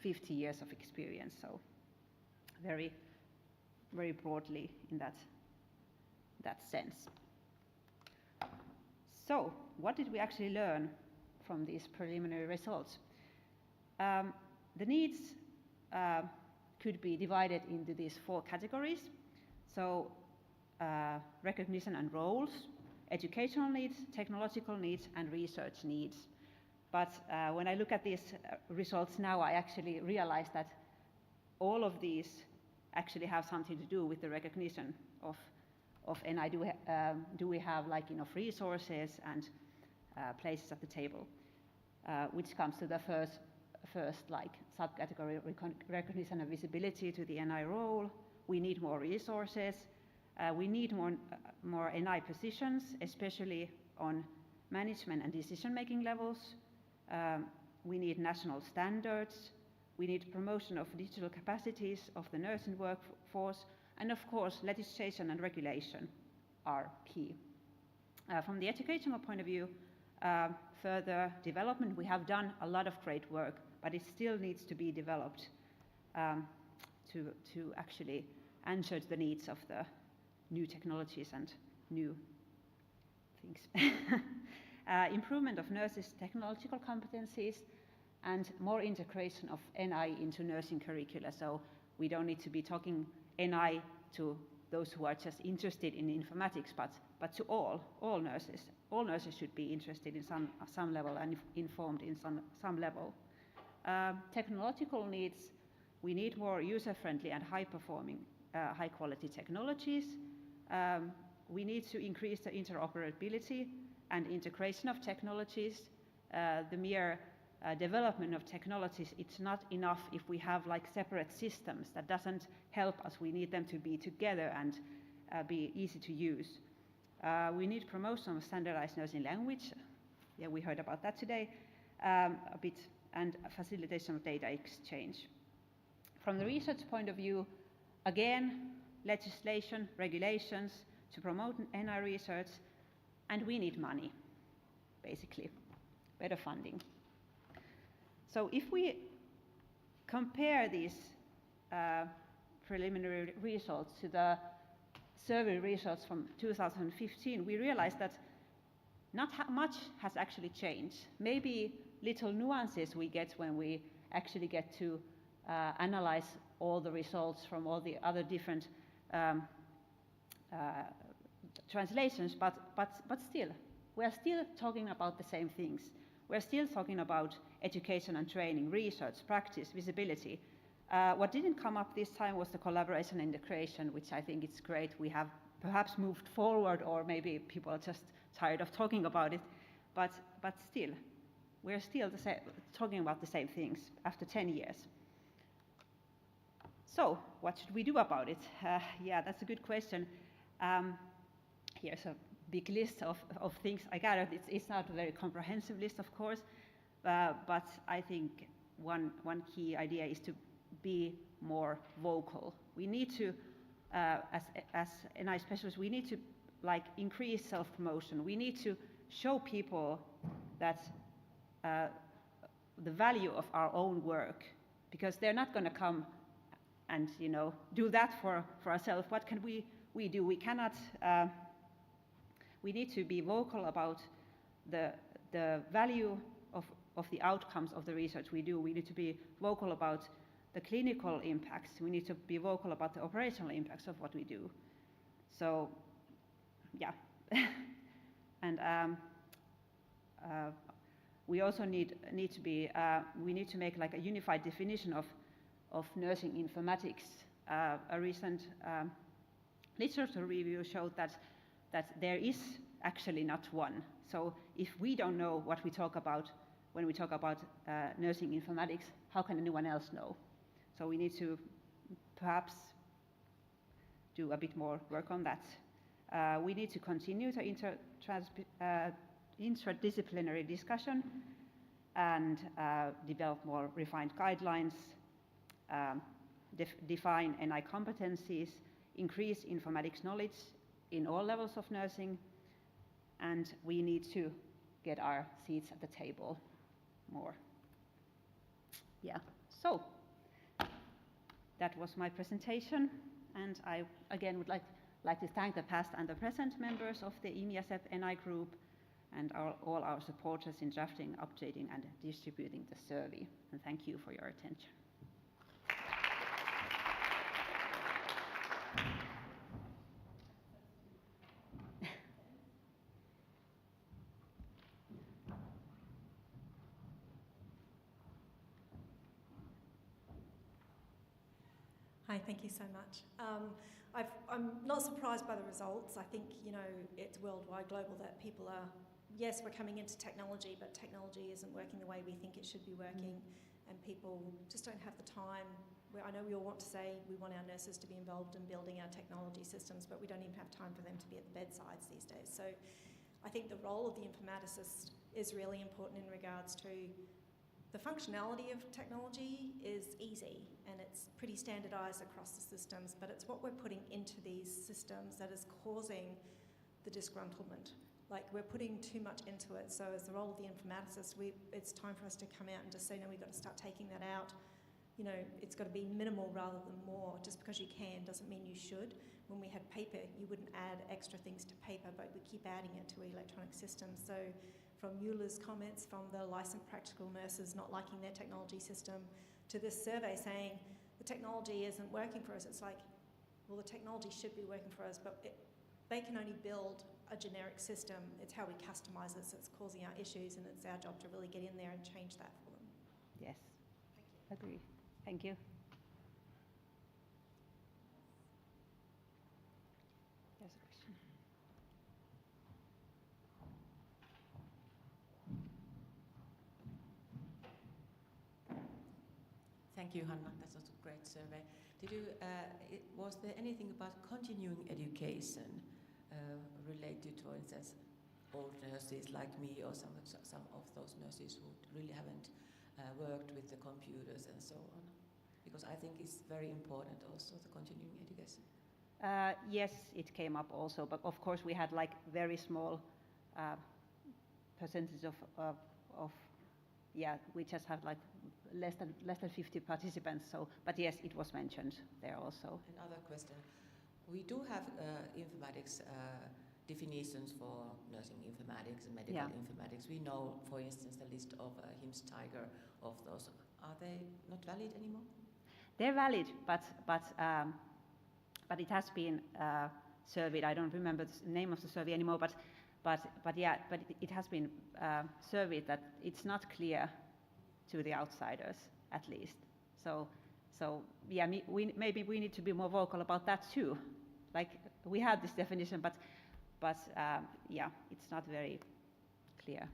50 years of experience. So very broadly in that sense. So what did we actually learn from these preliminary results? The needs could be divided into these 4 categories. So recognition and roles, educational needs, technological needs, and research needs. But when I look at these results now, I actually realize that all of these actually have something to do with the recognition of NI. Do we have like enough resources and places at the table, which comes to the first like subcategory, recognition and visibility to the NI role. We need more resources. We need more NI positions, especially on management and decision-making levels. We need national standards. We need promotion of digital capacities of the nursing workforce. And of course, legislation and regulation are key. From the educational point of view, further development, we have done a lot of great work, but it still needs to be developed to actually answer the needs of the new technologies and new things. Improvement of nurses' technological competencies and more integration of NI into nursing curricula. So we don't need to be talking NI to those who are just interested in informatics, but to all nurses. All nurses should be interested in some level and informed in some level. Technological needs, we need more user-friendly and high-performing, high-quality technologies. We need to increase the interoperability and integration of technologies. The mere development of technologies, it's not enough if we have like separate systems. That doesn't help us. We need them to be together and be easy to use. We need promotion of standardized nursing language. Yeah, we heard about that today a bit, and facilitation of data exchange. From the research point of view, again, legislation, regulations to promote NI research, and we need money, basically, better funding. So if we compare these preliminary results to the survey results from 2015, we realize that not much has actually changed. Maybe little nuances we get when we actually get to analyze all the results from all the other different translations, but still, we are still talking about the same things. We're still talking about education and training, research, practice, visibility. What didn't come up this time was the collaboration and integration, which I think is great. We have perhaps moved forward, or maybe people are just tired of talking about it, but still, we're still talking about the same things after 10 years. So, what should we do about it? Yeah, that's a good question. Here's a big list of things I gathered. It's not a very comprehensive list, of course, but I think one key idea is to be more vocal. We need to, as NI specialists, we need to increase self-promotion. We need to show people that the value of our own work, because they're not going to come and do that for ourselves. What can we do? We cannot. We need to be vocal about the value of the outcomes of the research we do. We need to be vocal about the clinical impacts. We need to be vocal about the operational impacts of what we do. So, yeah. And we also need to make like a unified definition of nursing informatics. A recent literature review showed that there is actually not one. So if we don't know what we talk about when we talk about nursing informatics, how can anyone else know? So we need to perhaps do a bit more work on that. We need to continue the interdisciplinary discussion and develop more refined guidelines, define NI competencies, increase informatics knowledge in all levels of nursing, and we need to get our seats at the table more. Yeah, so that was my presentation, and I again would like to thank the past and the present members of the EMIASEP NI group and all our supporters in drafting, updating and distributing the survey. And thank you for your attention. Hi, thank you so much. I'm not surprised by the results. I think, it's worldwide, global, that people are, yes, we're coming into technology, but technology isn't working the way we think it should be working, and people just don't have the time. I know we all want to say we want our nurses to be involved in building our technology systems, but we don't even have time for them to be at the bedsides these days. So I think the role of the informaticist is really important in regards to the functionality of technology is easy and it's pretty standardised across the systems, but it's what we're putting into these systems that is causing the disgruntlement. Like, we're putting too much into it, so as the role of the informaticist, it's time for us to come out and just say, no, we've got to start taking that out. It's got to be minimal rather than more. Just because you can doesn't mean you should. When we had paper, you wouldn't add extra things to paper, but we keep adding it to electronic systems. So from Eula's comments, from the licensed practical nurses not liking their technology system, to this survey saying the technology isn't working for us, it's like, well, the technology should be working for us, but they can only build a generic system. It's how we customise it that's causing our issues, and it's our job to really get in there and change that for them. Yes, agree. Thank you. There's a question. Thank you, Hanna. That was a great survey. Was there anything about continuing education related to, for instance, old nurses like me or some of those nurses who really haven't worked with the computers and so on? Because I think it's very important also, the continuing education. Yes, it came up also, but of course we had like very small percentage of we just have like less than 50 participants. So, but yes, it was mentioned there also. Another question: we do have informatics definitions for nursing informatics and medical informatics. We know, for instance, the list of HIMSS-TIGER of those. Are they not valid anymore? They're valid, but it has been surveyed. I don't remember the name of the survey anymore, but it has been surveyed that it's not clear to the outsiders, at least. So yeah, maybe we need to be more vocal about that too. Like, we have this definition, but yeah, it's not very clear.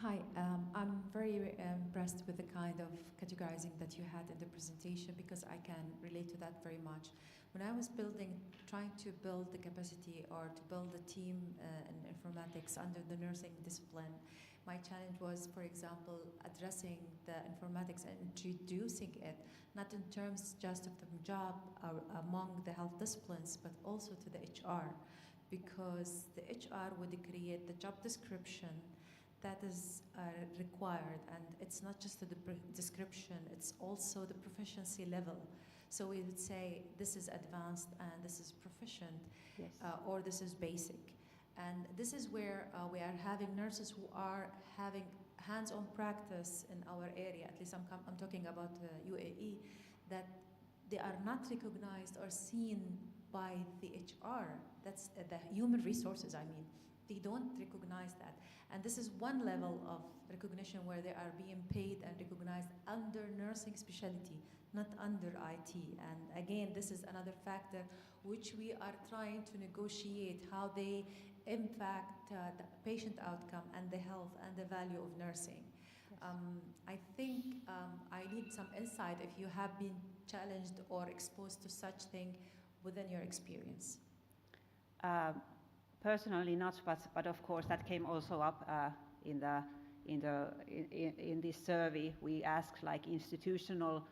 Hi, Hi, I'm very impressed with the kind of categorizing that you had in the presentation because I can relate to that very much. When I was trying to build the capacity or to build a team in informatics under the nursing discipline, my challenge was, for example, addressing the informatics and introducing it, not in terms just of the job among the health disciplines, but also to the HR, because the HR would create the job description that is required, and it's not just the description, it's also the proficiency level. So we would say this is advanced and this is proficient, Yes. or this is basic. And this is where we are having nurses who are having hands-on practice in our area, at least I'm talking about UAE, that they are not recognized or seen by the HR, that's the human resources, I mean. They don't recognize that. And this is one level of recognition where they are being paid and recognized under nursing specialty, not under IT. And again, this is another factor which we are trying to negotiate how they impact the patient outcome and the health and the value of nursing. Yes. I think I need some insight if you have been challenged or exposed to such thing within your experience. Personally not, but of course that came also up in this survey. We asked like institutional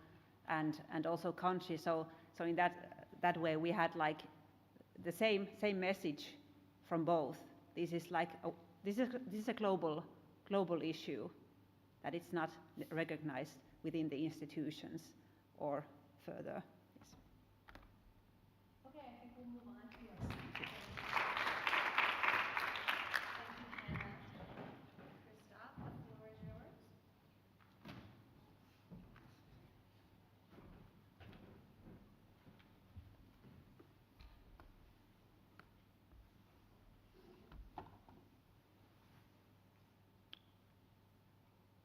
and also country. So in that way we had like the same message from both. This is like this is a global issue, that it's not recognized within the institutions or further. Yes. Okay, I think we'll move on to your speaker. Thank you, Hannah. Christophe, the floor is yours.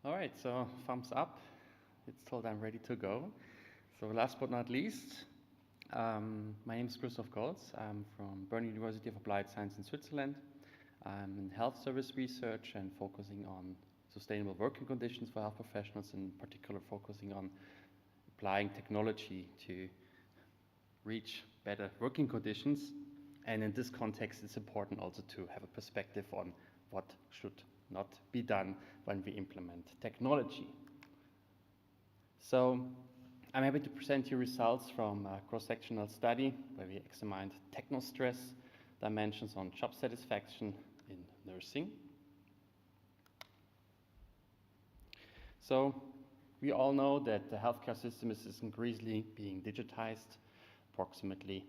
All right, so thumbs up. It's told I'm ready to go. So last but not least, my name is Christoph Goltz. I'm from Bern University of Applied Science in Switzerland. I'm in health service research and focusing on sustainable working conditions for health professionals, in particular focusing on applying technology to reach better working conditions. And in this context, it's important also to have a perspective on what should not be done when we implement technology. So I'm happy to present you results from a cross-sectional study where we examined technostress dimensions on job satisfaction in nursing. So we all know that the healthcare system is increasingly being digitized. Approximately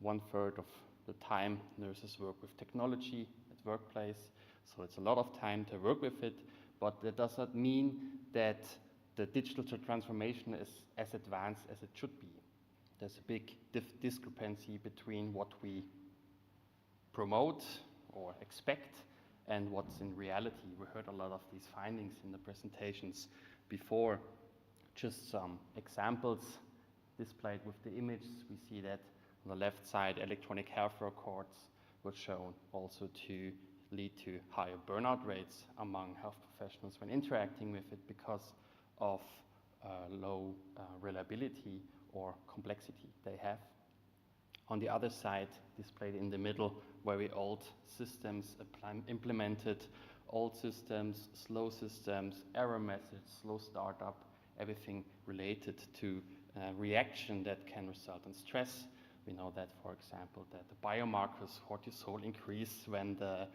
1/3 of the time nurses work with technology at workplace. So it's a lot of time to work with it, but that does not mean that the digital transformation is as advanced as it should be. There's a big discrepancy between what we promote or expect and what's in reality. We heard a lot of these findings in the presentations before. Just some examples displayed with the image. We see that on the left side, electronic health records were shown also to lead to higher burnout rates among health professionals when interacting with it because of low reliability or complexity they have. On the other side, displayed in the middle, very old systems implemented, old systems, slow systems, error messages, slow startup, everything related to reaction that can result in stress. We know that, for example, that the biomarkers cortisol increase when the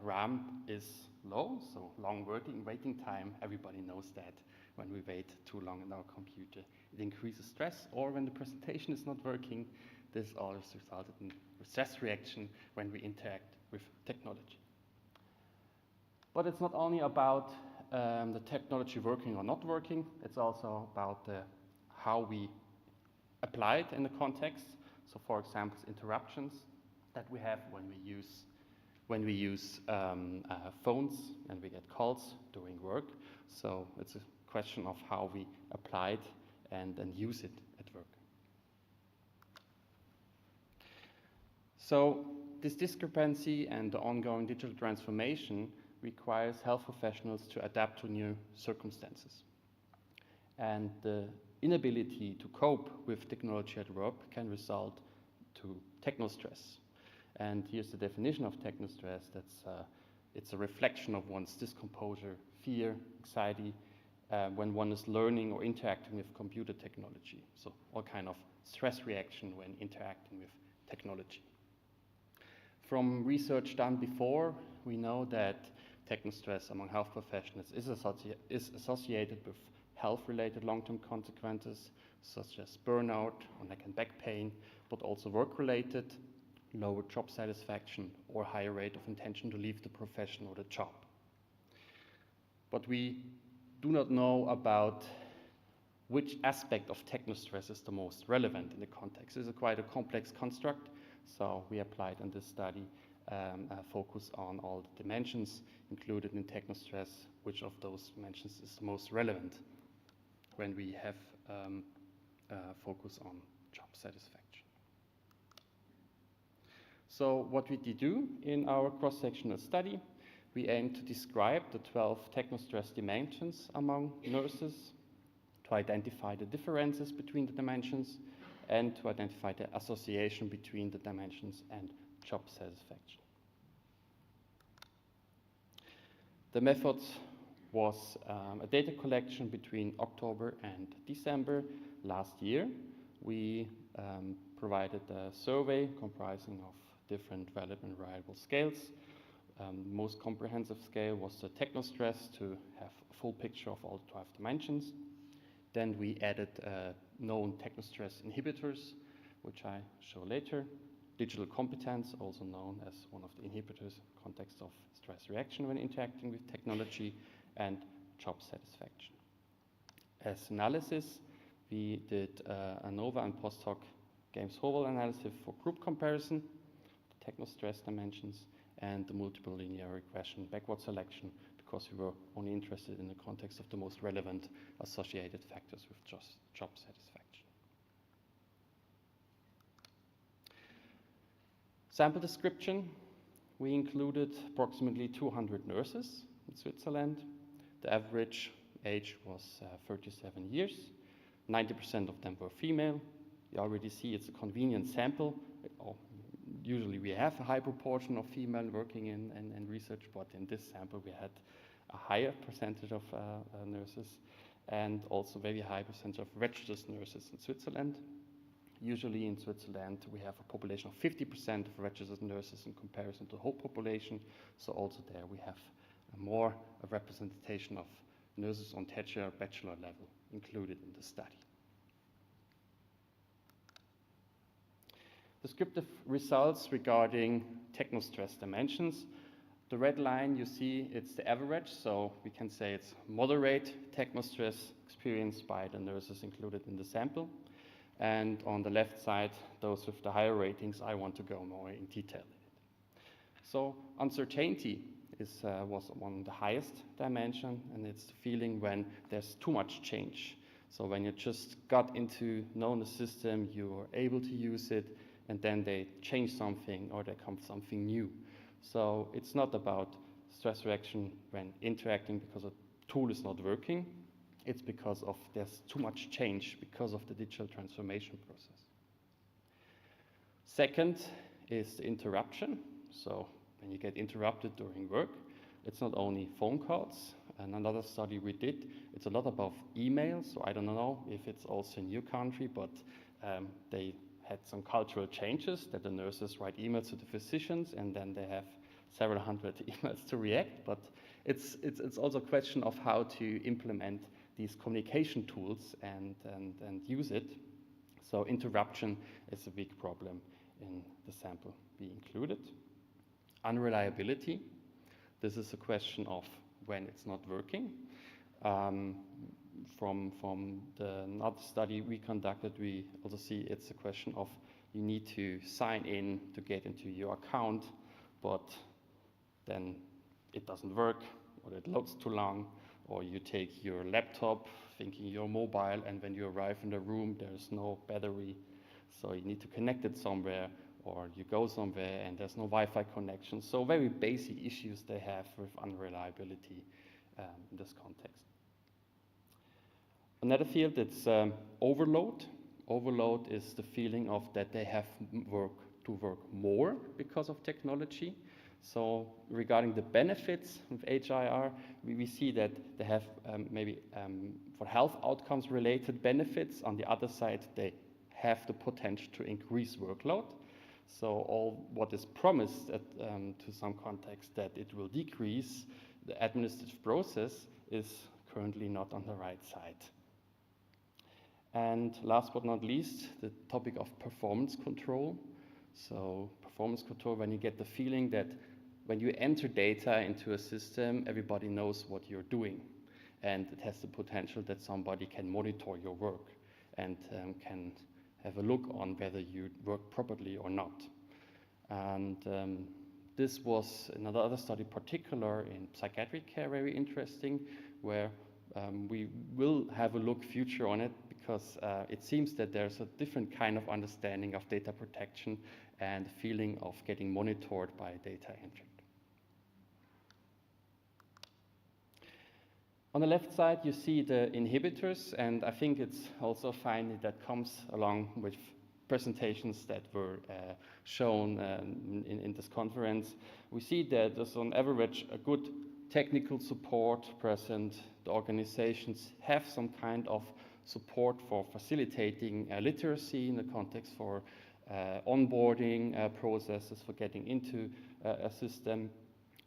RAM is low, so long waiting time. Everybody knows that when we wait too long in our computer, it increases stress, or when the presentation is not working, this always resulted in a stress reaction when we interact with technology. But it's not only about the technology working or not working, it's also about how we apply it in the context. So for example, interruptions that we have when we use phones and we get calls during work. So it's a question of how we apply it and use it at work. So this discrepancy and the ongoing digital transformation requires health professionals to adapt to new circumstances. And the inability to cope with technology at work can result to technostress. And here's the definition of technostress. It's a reflection of one's discomposure, fear, anxiety, when one is learning or interacting with computer technology. So all kind of stress reaction when interacting with technology. From research done before, we know that technostress among health professionals is associated with health-related long-term consequences, such as burnout or neck and back pain, but also work-related, lower job satisfaction, or higher rate of intention to leave the profession or the job. But we do not know about which aspect of technostress is the most relevant in the context. This is quite a complex construct, so we applied in this study a focus on all the dimensions included in technostress, which of those dimensions is the most relevant when we have focus on job satisfaction. So what we did do in our cross-sectional study, we aimed to describe the 12 technostress dimensions among nurses, to identify the differences between the dimensions, and to identify the association between the dimensions and job satisfaction. The method was a data collection between October and December last year. We provided a survey comprising of different valid and reliable scales. The most comprehensive scale was the technostress to have a full picture of all 12 dimensions. Then we added known technostress inhibitors, which I show later. Digital competence, also known as one of the inhibitors in the context of stress reaction when interacting with technology, and job satisfaction. As analysis, we did ANOVA and post-hoc Games-Horval analysis for group comparison, the technostress dimensions, and the multiple linear regression backward selection, because we were only interested in the context of the most relevant associated factors with just job satisfaction. Sample description, we included approximately 200 nurses in Switzerland. The average age was 37 years. 90% of them were female. You already see it's a convenient sample. Usually we have a high proportion of female working in research, but in this sample we had a higher percentage of nurses, and also very high percentage of registered nurses in Switzerland. Usually in Switzerland we have a population of 50% of registered nurses in comparison to the whole population, so also there we have a representation of nurses on tertiary bachelor level included in the study. Descriptive results regarding technostress dimensions. The red line you see, it's the average, so we can say it's moderate technostress experienced by the nurses included in the sample. And on the left side, those with the higher ratings, I want to go more in detail in it. So uncertainty was one of the highest dimension, and it's the feeling when there's too much change. So when you just got into knowing the system, you're able to use it, and then they change something or there comes something new. So it's not about stress reaction when interacting because a tool is not working. It's because of there's too much change because of the digital transformation process. Second is the interruption. So when you get interrupted during work, it's not only phone calls. And another study we did, it's a lot about emails. So I don't know if it's also in your country, but they had some cultural changes that the nurses write emails to the physicians and then they have several hundred emails to react. But it's also a question of how to implement these communication tools and use it. So interruption is a big problem in the sample we included. Unreliability. This is a question of when it's not working. From another study we conducted, we also see it's a question of you need to sign in to get into your account, but then it doesn't work, or it loads too long, or you take your laptop thinking you're mobile, and when you arrive in the room there's no battery, so you need to connect it somewhere, or you go somewhere and there's no Wi-Fi connection. So very basic issues they have with unreliability in this context. Another field is overload. Overload is the feeling of that they have to work more because of technology. So regarding the benefits of HIR, we see that they have maybe for health outcomes related benefits. On the other side, they have the potential to increase workload. So all what is promised to some context that it will decrease the administrative process is currently not on the right side. And last but not least, the topic of performance control. So performance control, when you get the feeling that when you enter data into a system, everybody knows what you're doing. And it has the potential that somebody can monitor your work and can have a look on whether you work properly or not. And this was another study particular in psychiatric care, very interesting, where we will have a look future on it because it seems that there's a different kind of understanding of data protection and feeling of getting monitored by data entry. On the left side, you see the inhibitors, and I think it's also a finding that comes along with presentations that were shown in this conference. We see that there's on average a good technical support present. The organizations have some kind of support for facilitating literacy in the context for onboarding processes, for getting into a system.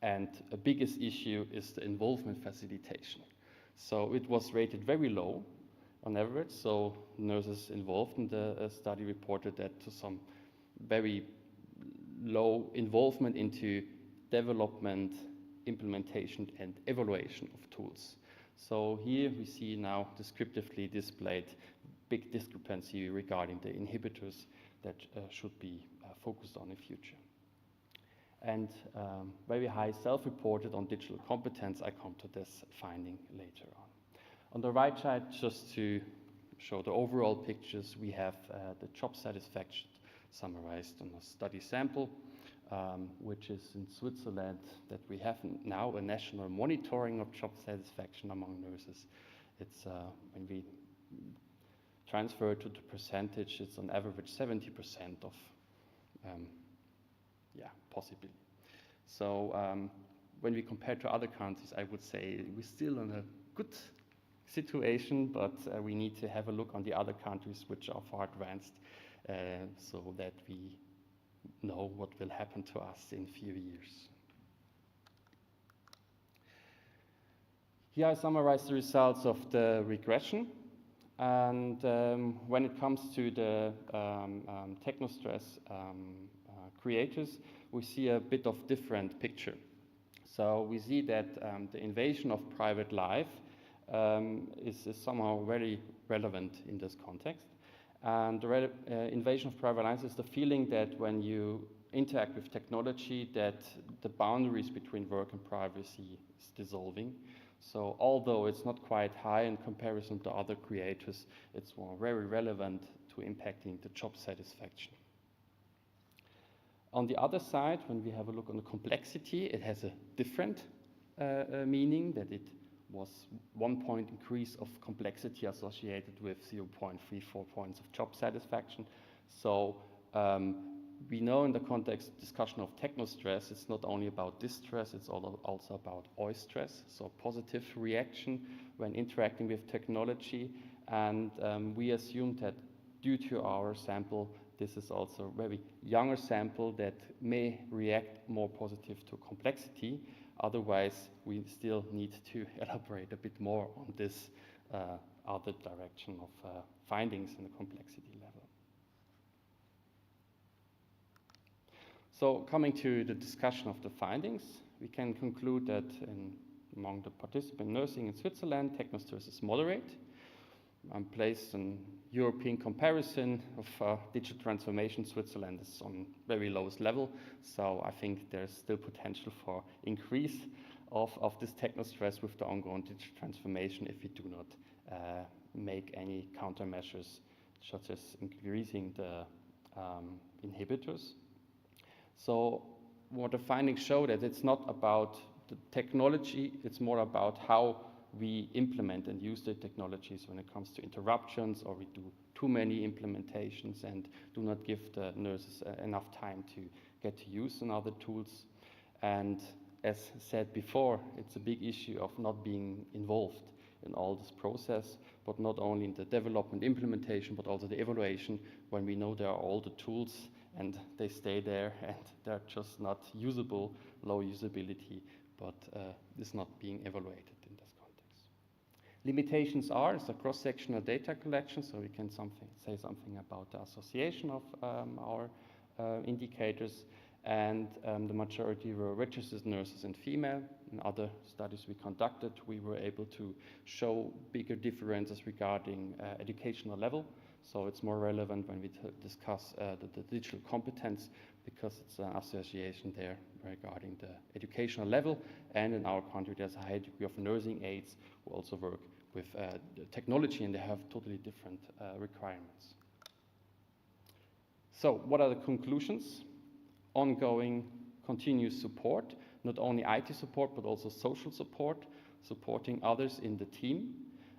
And a biggest issue is the involvement facilitation. So it was rated very low on average. So nurses involved in the study reported that to some very low involvement into development, implementation, and evaluation of tools. So here we see now descriptively displayed big discrepancy regarding the inhibitors that should be focused on in future. And very high self-reported on digital competence. I come to this finding later on. On the right side, just to show the overall pictures, we have the job satisfaction summarized on a study sample, which is in Switzerland, that we have now a national monitoring of job satisfaction among nurses. It's when we transfer to the percentage, it's on average 70% of possibly. So when we compare to other countries, I would say we're still in a good situation, but we need to have a look on the other countries which are far advanced so that we know what will happen to us in a few years. Here I summarize the results of the regression. And when it comes to the Technostress creators, we see a bit of different picture. So we see that the invasion of private life is somehow very relevant in this context. And the invasion of private life is the feeling that when you interact with technology, that the boundaries between work and privacy is dissolving. So although it's not quite high in comparison to other creators, it's more very relevant to impacting the job satisfaction. On the other side, when we have a look on the complexity, it has a different meaning, that it was 1 point increase of complexity associated with 0.34 points of job satisfaction. So we know in the context discussion of Technostress, it's not only about distress, it's also about eustress, so positive reaction when interacting with technology. And we assume that due to our sample, this is also a very younger sample that may react more positive to complexity. Otherwise, we still need to elaborate a bit more on this other direction of findings in the complexity level. So coming to the discussion of the findings, we can conclude that among the participant nursing in Switzerland, Technostress is moderate. Placed in European comparison of digital transformation, Switzerland is on very lowest level. So I think there's still potential for increase of this Technostress with the ongoing digital transformation if we do not make any countermeasures, such as increasing the inhibitors So what the findings show that it's not about the technology, it's more about how we implement and use the technologies when it comes to interruptions, or we do too many implementations and do not give the nurses enough time to get to use on other tools. And as said before, it's a big issue of not being involved in all this process, but not only in the development, implementation, but also the evaluation, when we know there are all the tools and they stay there and they're just not usable, low usability, but is not being evaluated in this context. Limitations are a cross-sectional data collection, so we can say something about the association of our indicators, and the majority were registered nurses and female. In other studies we conducted, we were able to show bigger differences regarding educational level. So it's more relevant when we discuss the digital competence, because it's an association there regarding the educational level. And in our country, there's a high degree of nursing aides who also work with technology, and they have totally different requirements. So what are the conclusions? Ongoing continuous support, not only IT support, but also social support, supporting others in the team,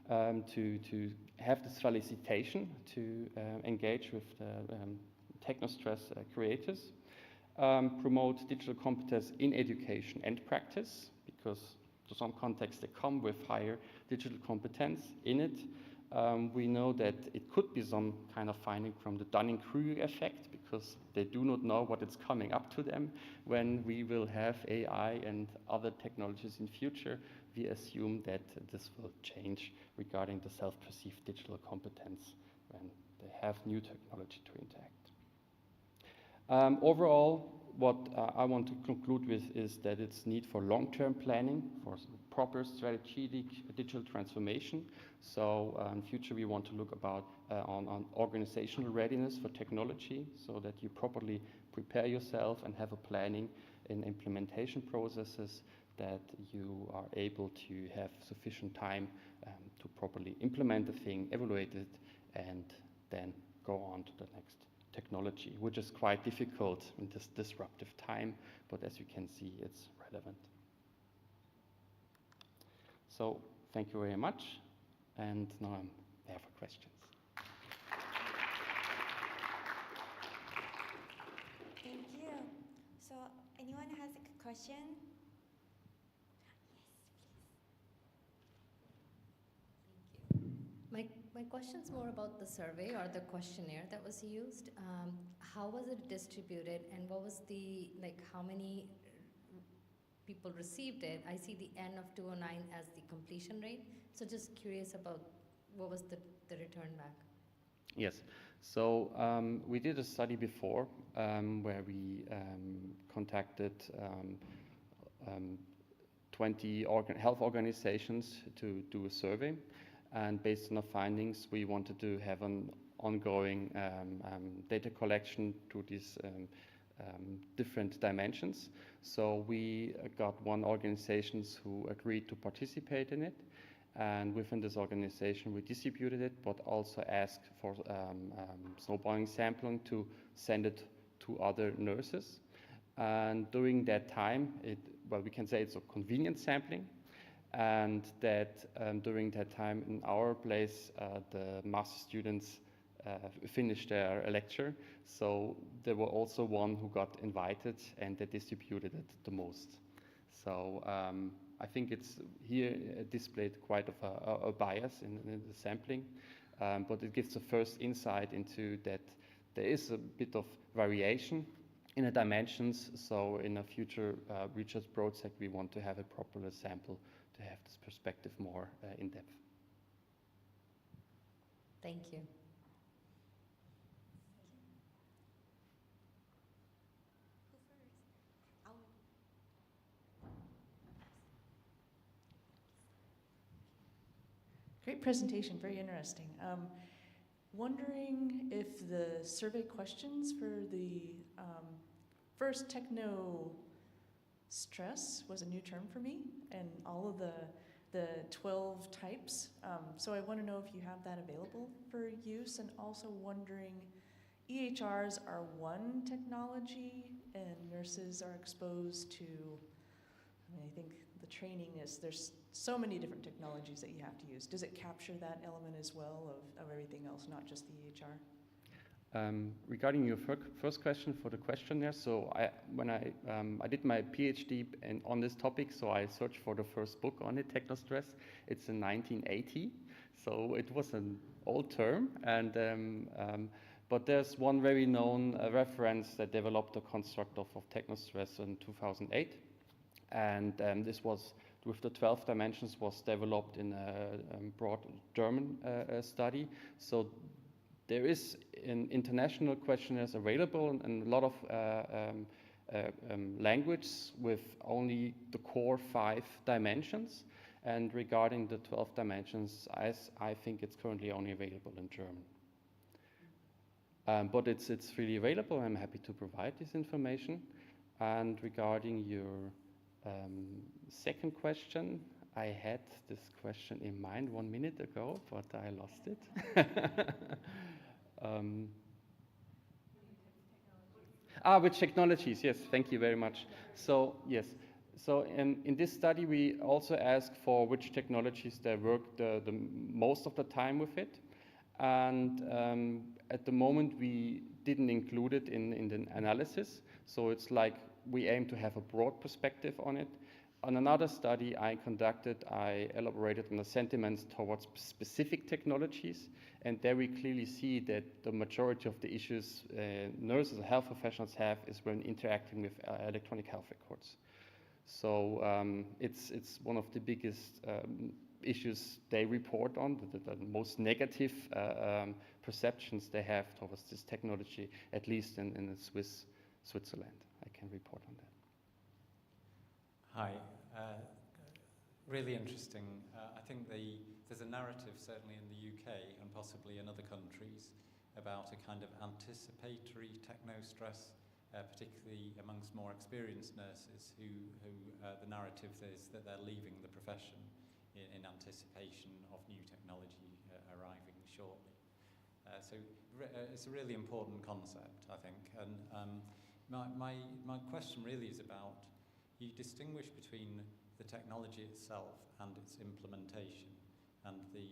to have this felicitation, to engage with the Technostress creators, promote digital competence in education and practice, because to some contexts they come with higher digital competence in it. We know that it could be some kind of finding from the Dunning-Kruger effect, because they do not know what is coming up to them when we will have AI and other technologies in future. We assume that this will change regarding the self-perceived digital competence when they have new technology to interact. Overall, what I want to conclude with is that it's need for long-term planning, for proper strategic digital transformation. So in future we want to look about on organizational readiness for technology, so that you properly prepare yourself and have a planning in implementation processes, that you are able to have sufficient time to properly implement the thing, evaluate it, and then go on to the next technology, which is quite difficult in this disruptive time, but as you can see, it's relevant. So thank you very much, and now I'm there for questions. Thank you. So anyone has a question? My question's more about the survey or the questionnaire that was used. How was it distributed, and what was the, like, how many people received it? I see the N of 209 as the completion rate. So just curious about what was the return back? Yes, so we did a study before where we contacted 20 health organizations to do a survey. And based on the findings, we wanted to have an ongoing data collection to these different dimensions. So we got one organization who agreed to participate in it. And within this organization, we distributed it, but also asked for snowballing sampling to send it to other nurses. And during that time, we can say it's a convenient sampling. And that during that time in our place, the master students finished their lecture. So there were also one who got invited, and they distributed it the most. So I think it's here displayed quite of a bias in the sampling, but it gives the first insight into that there is a bit of variation in the dimensions. So in a future research project, we want to have a proper sample to have this perspective more in depth. Thank you. Great presentation, very interesting. Wondering if the survey questions for the first techno stress was a new term for me, and all of the 12 types. So I want to know if you have that available for use, and also wondering, EHRs are one technology, and nurses are exposed to, I mean, I think the training is, there's so many different technologies that you have to use. Does it capture that element as well of everything else, not just the EHR? Regarding your first question for the questionnaire, so when I did my PhD on this topic, so I searched for the first book on it, Technostress. It's in 1980, so it was an old term, and but there's one very known reference that developed a construct of Technostress in 2008, and this was with the 12 dimensions was developed in a broad German study. So there is international questionnaires available and a lot of language with only the core 5 dimensions. And regarding the 12 dimensions, I think it's currently only available in German. But it's freely available. I'm happy to provide this information. And regarding your second question, I had this question in mind 1 minute ago, but I lost it. Which technologies? Yes, thank you very much. So yes, so in this study we also ask for which technologies they work the most of the time with it, and at the moment we didn't include it in the analysis. So it's like we aim to have a broad perspective on it. On another study I conducted, I elaborated on the sentiments towards specific technologies, and there we clearly see that the majority of the issues nurses and health professionals have is when interacting with electronic health records. So it's one of the biggest issues they report on, the most negative perceptions they have towards this technology, at least in Switzerland. I can report on that. Hi. Really interesting. I think there's a narrative, certainly in the UK and possibly in other countries, about a kind of anticipatory techno-stress, particularly amongst more experienced nurses who the narrative is that they're leaving the profession in anticipation of new technology arriving shortly. So it's a really important concept, I think. And my question really is about, you distinguish between the technology itself and its implementation, and the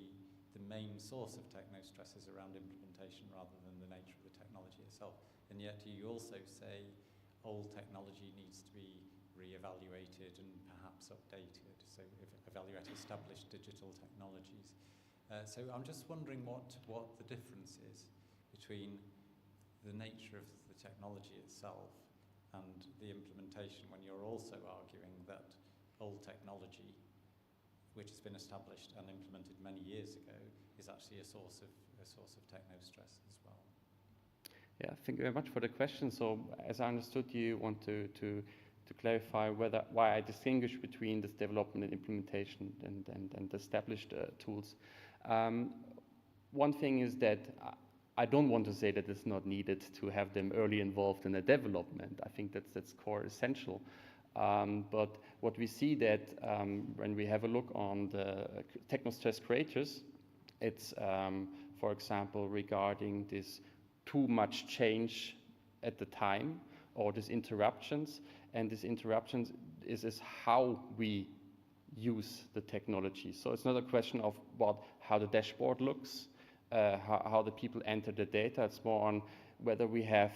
main source of techno-stress is around implementation rather than the nature of the technology itself. And yet you also say old technology needs to be re-evaluated and perhaps updated, so evaluate established digital technologies. So I'm just wondering what the difference is between the nature of the technology itself and the implementation, when you're also arguing that old technology, which has been established and implemented many years ago, is actually a source of techno-stress as well. Yeah, thank you very much for the question. So, as I understood, you want to clarify why I distinguish between this development and implementation and established tools. One thing is that I don't want to say that it's not needed to have them early involved in the development. I think that's core essential. But what we see that when we have a look on the techno-stress creators, it's, for example, regarding this too much change at the time, or these interruptions. And these interruptions is how we use the technology. So it's not a question of how the dashboard looks, how the people enter the data. It's more on whether we have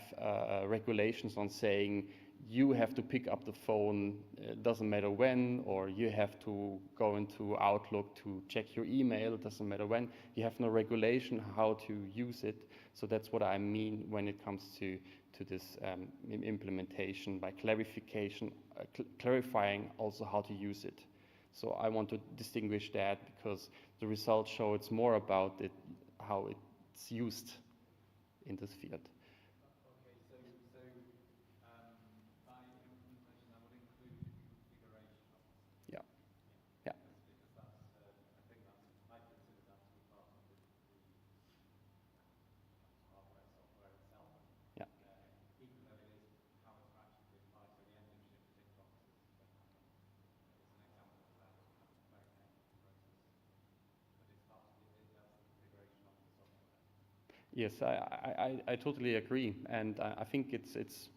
regulations on saying you have to pick up the phone, it doesn't matter when, or you have to go into Outlook to check your email, it doesn't matter when. You have no regulation how to use it. So that's what I mean when it comes to this implementation, by clarification, clarifying also how to use it. So I want to distinguish that, because the results show it's more about it, how it's used in this field. Yes, I totally agree, and I think it's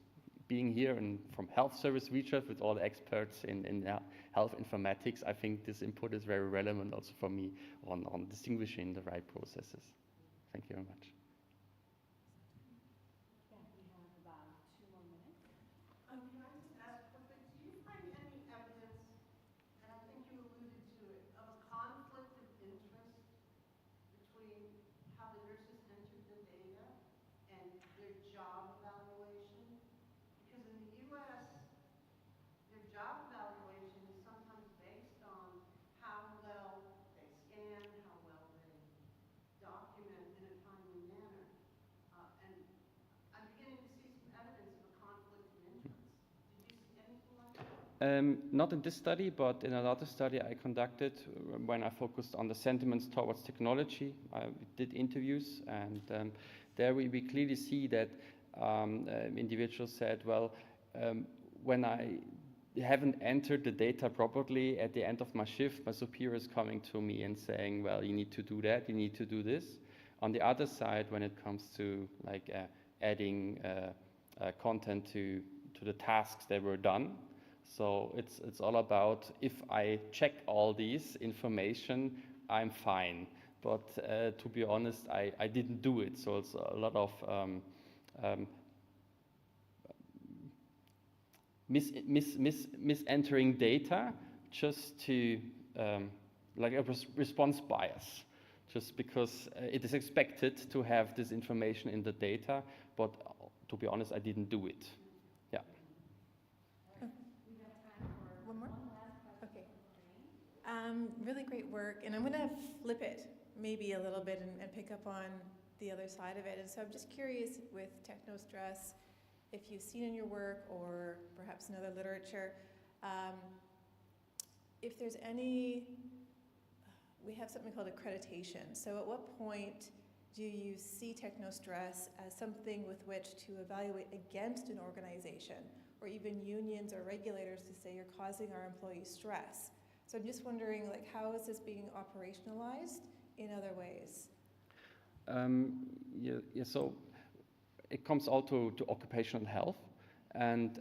being here and from health service research with all the experts in health informatics, I think this input is very relevant also for me on distinguishing the right processes. Thank you very much. Can I just ask quickly, do you find any evidence, and I think you alluded to it, of a conflict of interest between how the nurses entered the data and their job evaluation? Because in the U.S., their job evaluation is sometimes based on how well they scan, how well they document in a timely manner. And I'm beginning to see some evidence of a conflict of interest. Did you see anything like that? Not in this study, but in another study I conducted when I focused on the sentiments towards technology. I did interviews, and there we clearly see that individuals said, well, when I haven't entered the data properly at the end of my shift, my superior is coming to me and saying, well, you need to do that, you need to do this. On the other side, when it comes to like adding content to the tasks that were done, so it's all about, if I check all these information, I'm fine. But to be honest, I didn't do it. So it's a lot of misentering data just to, like a response bias, just because it is expected to have this information in the data, but to be honest, I didn't do it. Yeah. One more? Okay. Really great work, and I'm going to flip it maybe a little bit and pick up on the other side of it. And so I'm just curious with technostress, if you've seen in your work or perhaps in other literature, if there's any, we have something called accreditation. So at what point do you see technostress as something with which to evaluate against an organization or even unions or regulators to say you're causing our employees stress? So I'm just wondering, like, how is this being operationalized in other ways? So it comes also to occupational health. And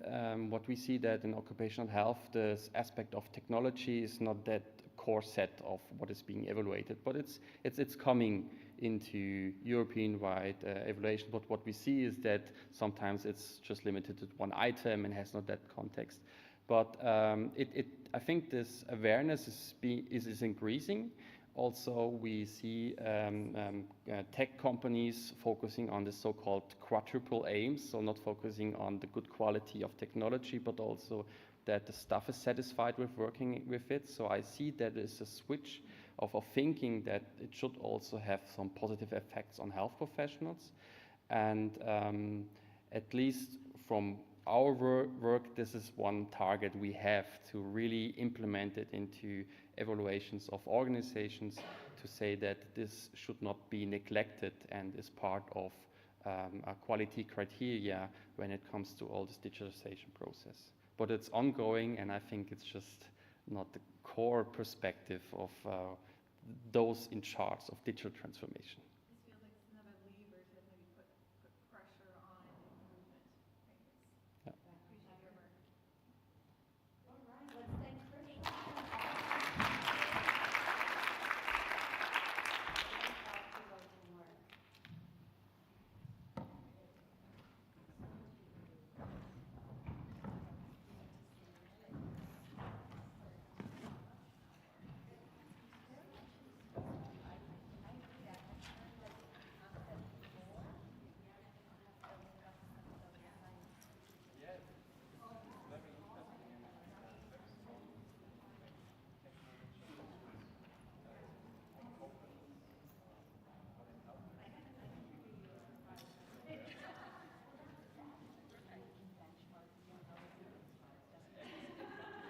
what we see that in occupational health, the aspect of technology is not that core set of what is being evaluated, but it's coming into European-wide evaluation. But what we see is that sometimes it's just limited to one item and has not that context. But I think this awareness is increasing. Also, we see tech companies focusing on the so-called quadruple aims, so not focusing on the good quality of technology, but also that the staff is satisfied with working with it. So I see that there's a switch of thinking that it should also have some positive effects on health professionals. And at least from our work, this is one target we have, to really implement it into evaluations of organizations, to say that this should not be neglected and is part of a quality criteria when it comes to all this digitalization process. But it's ongoing, and I think it's just not the core perspective of those in charge of digital transformation.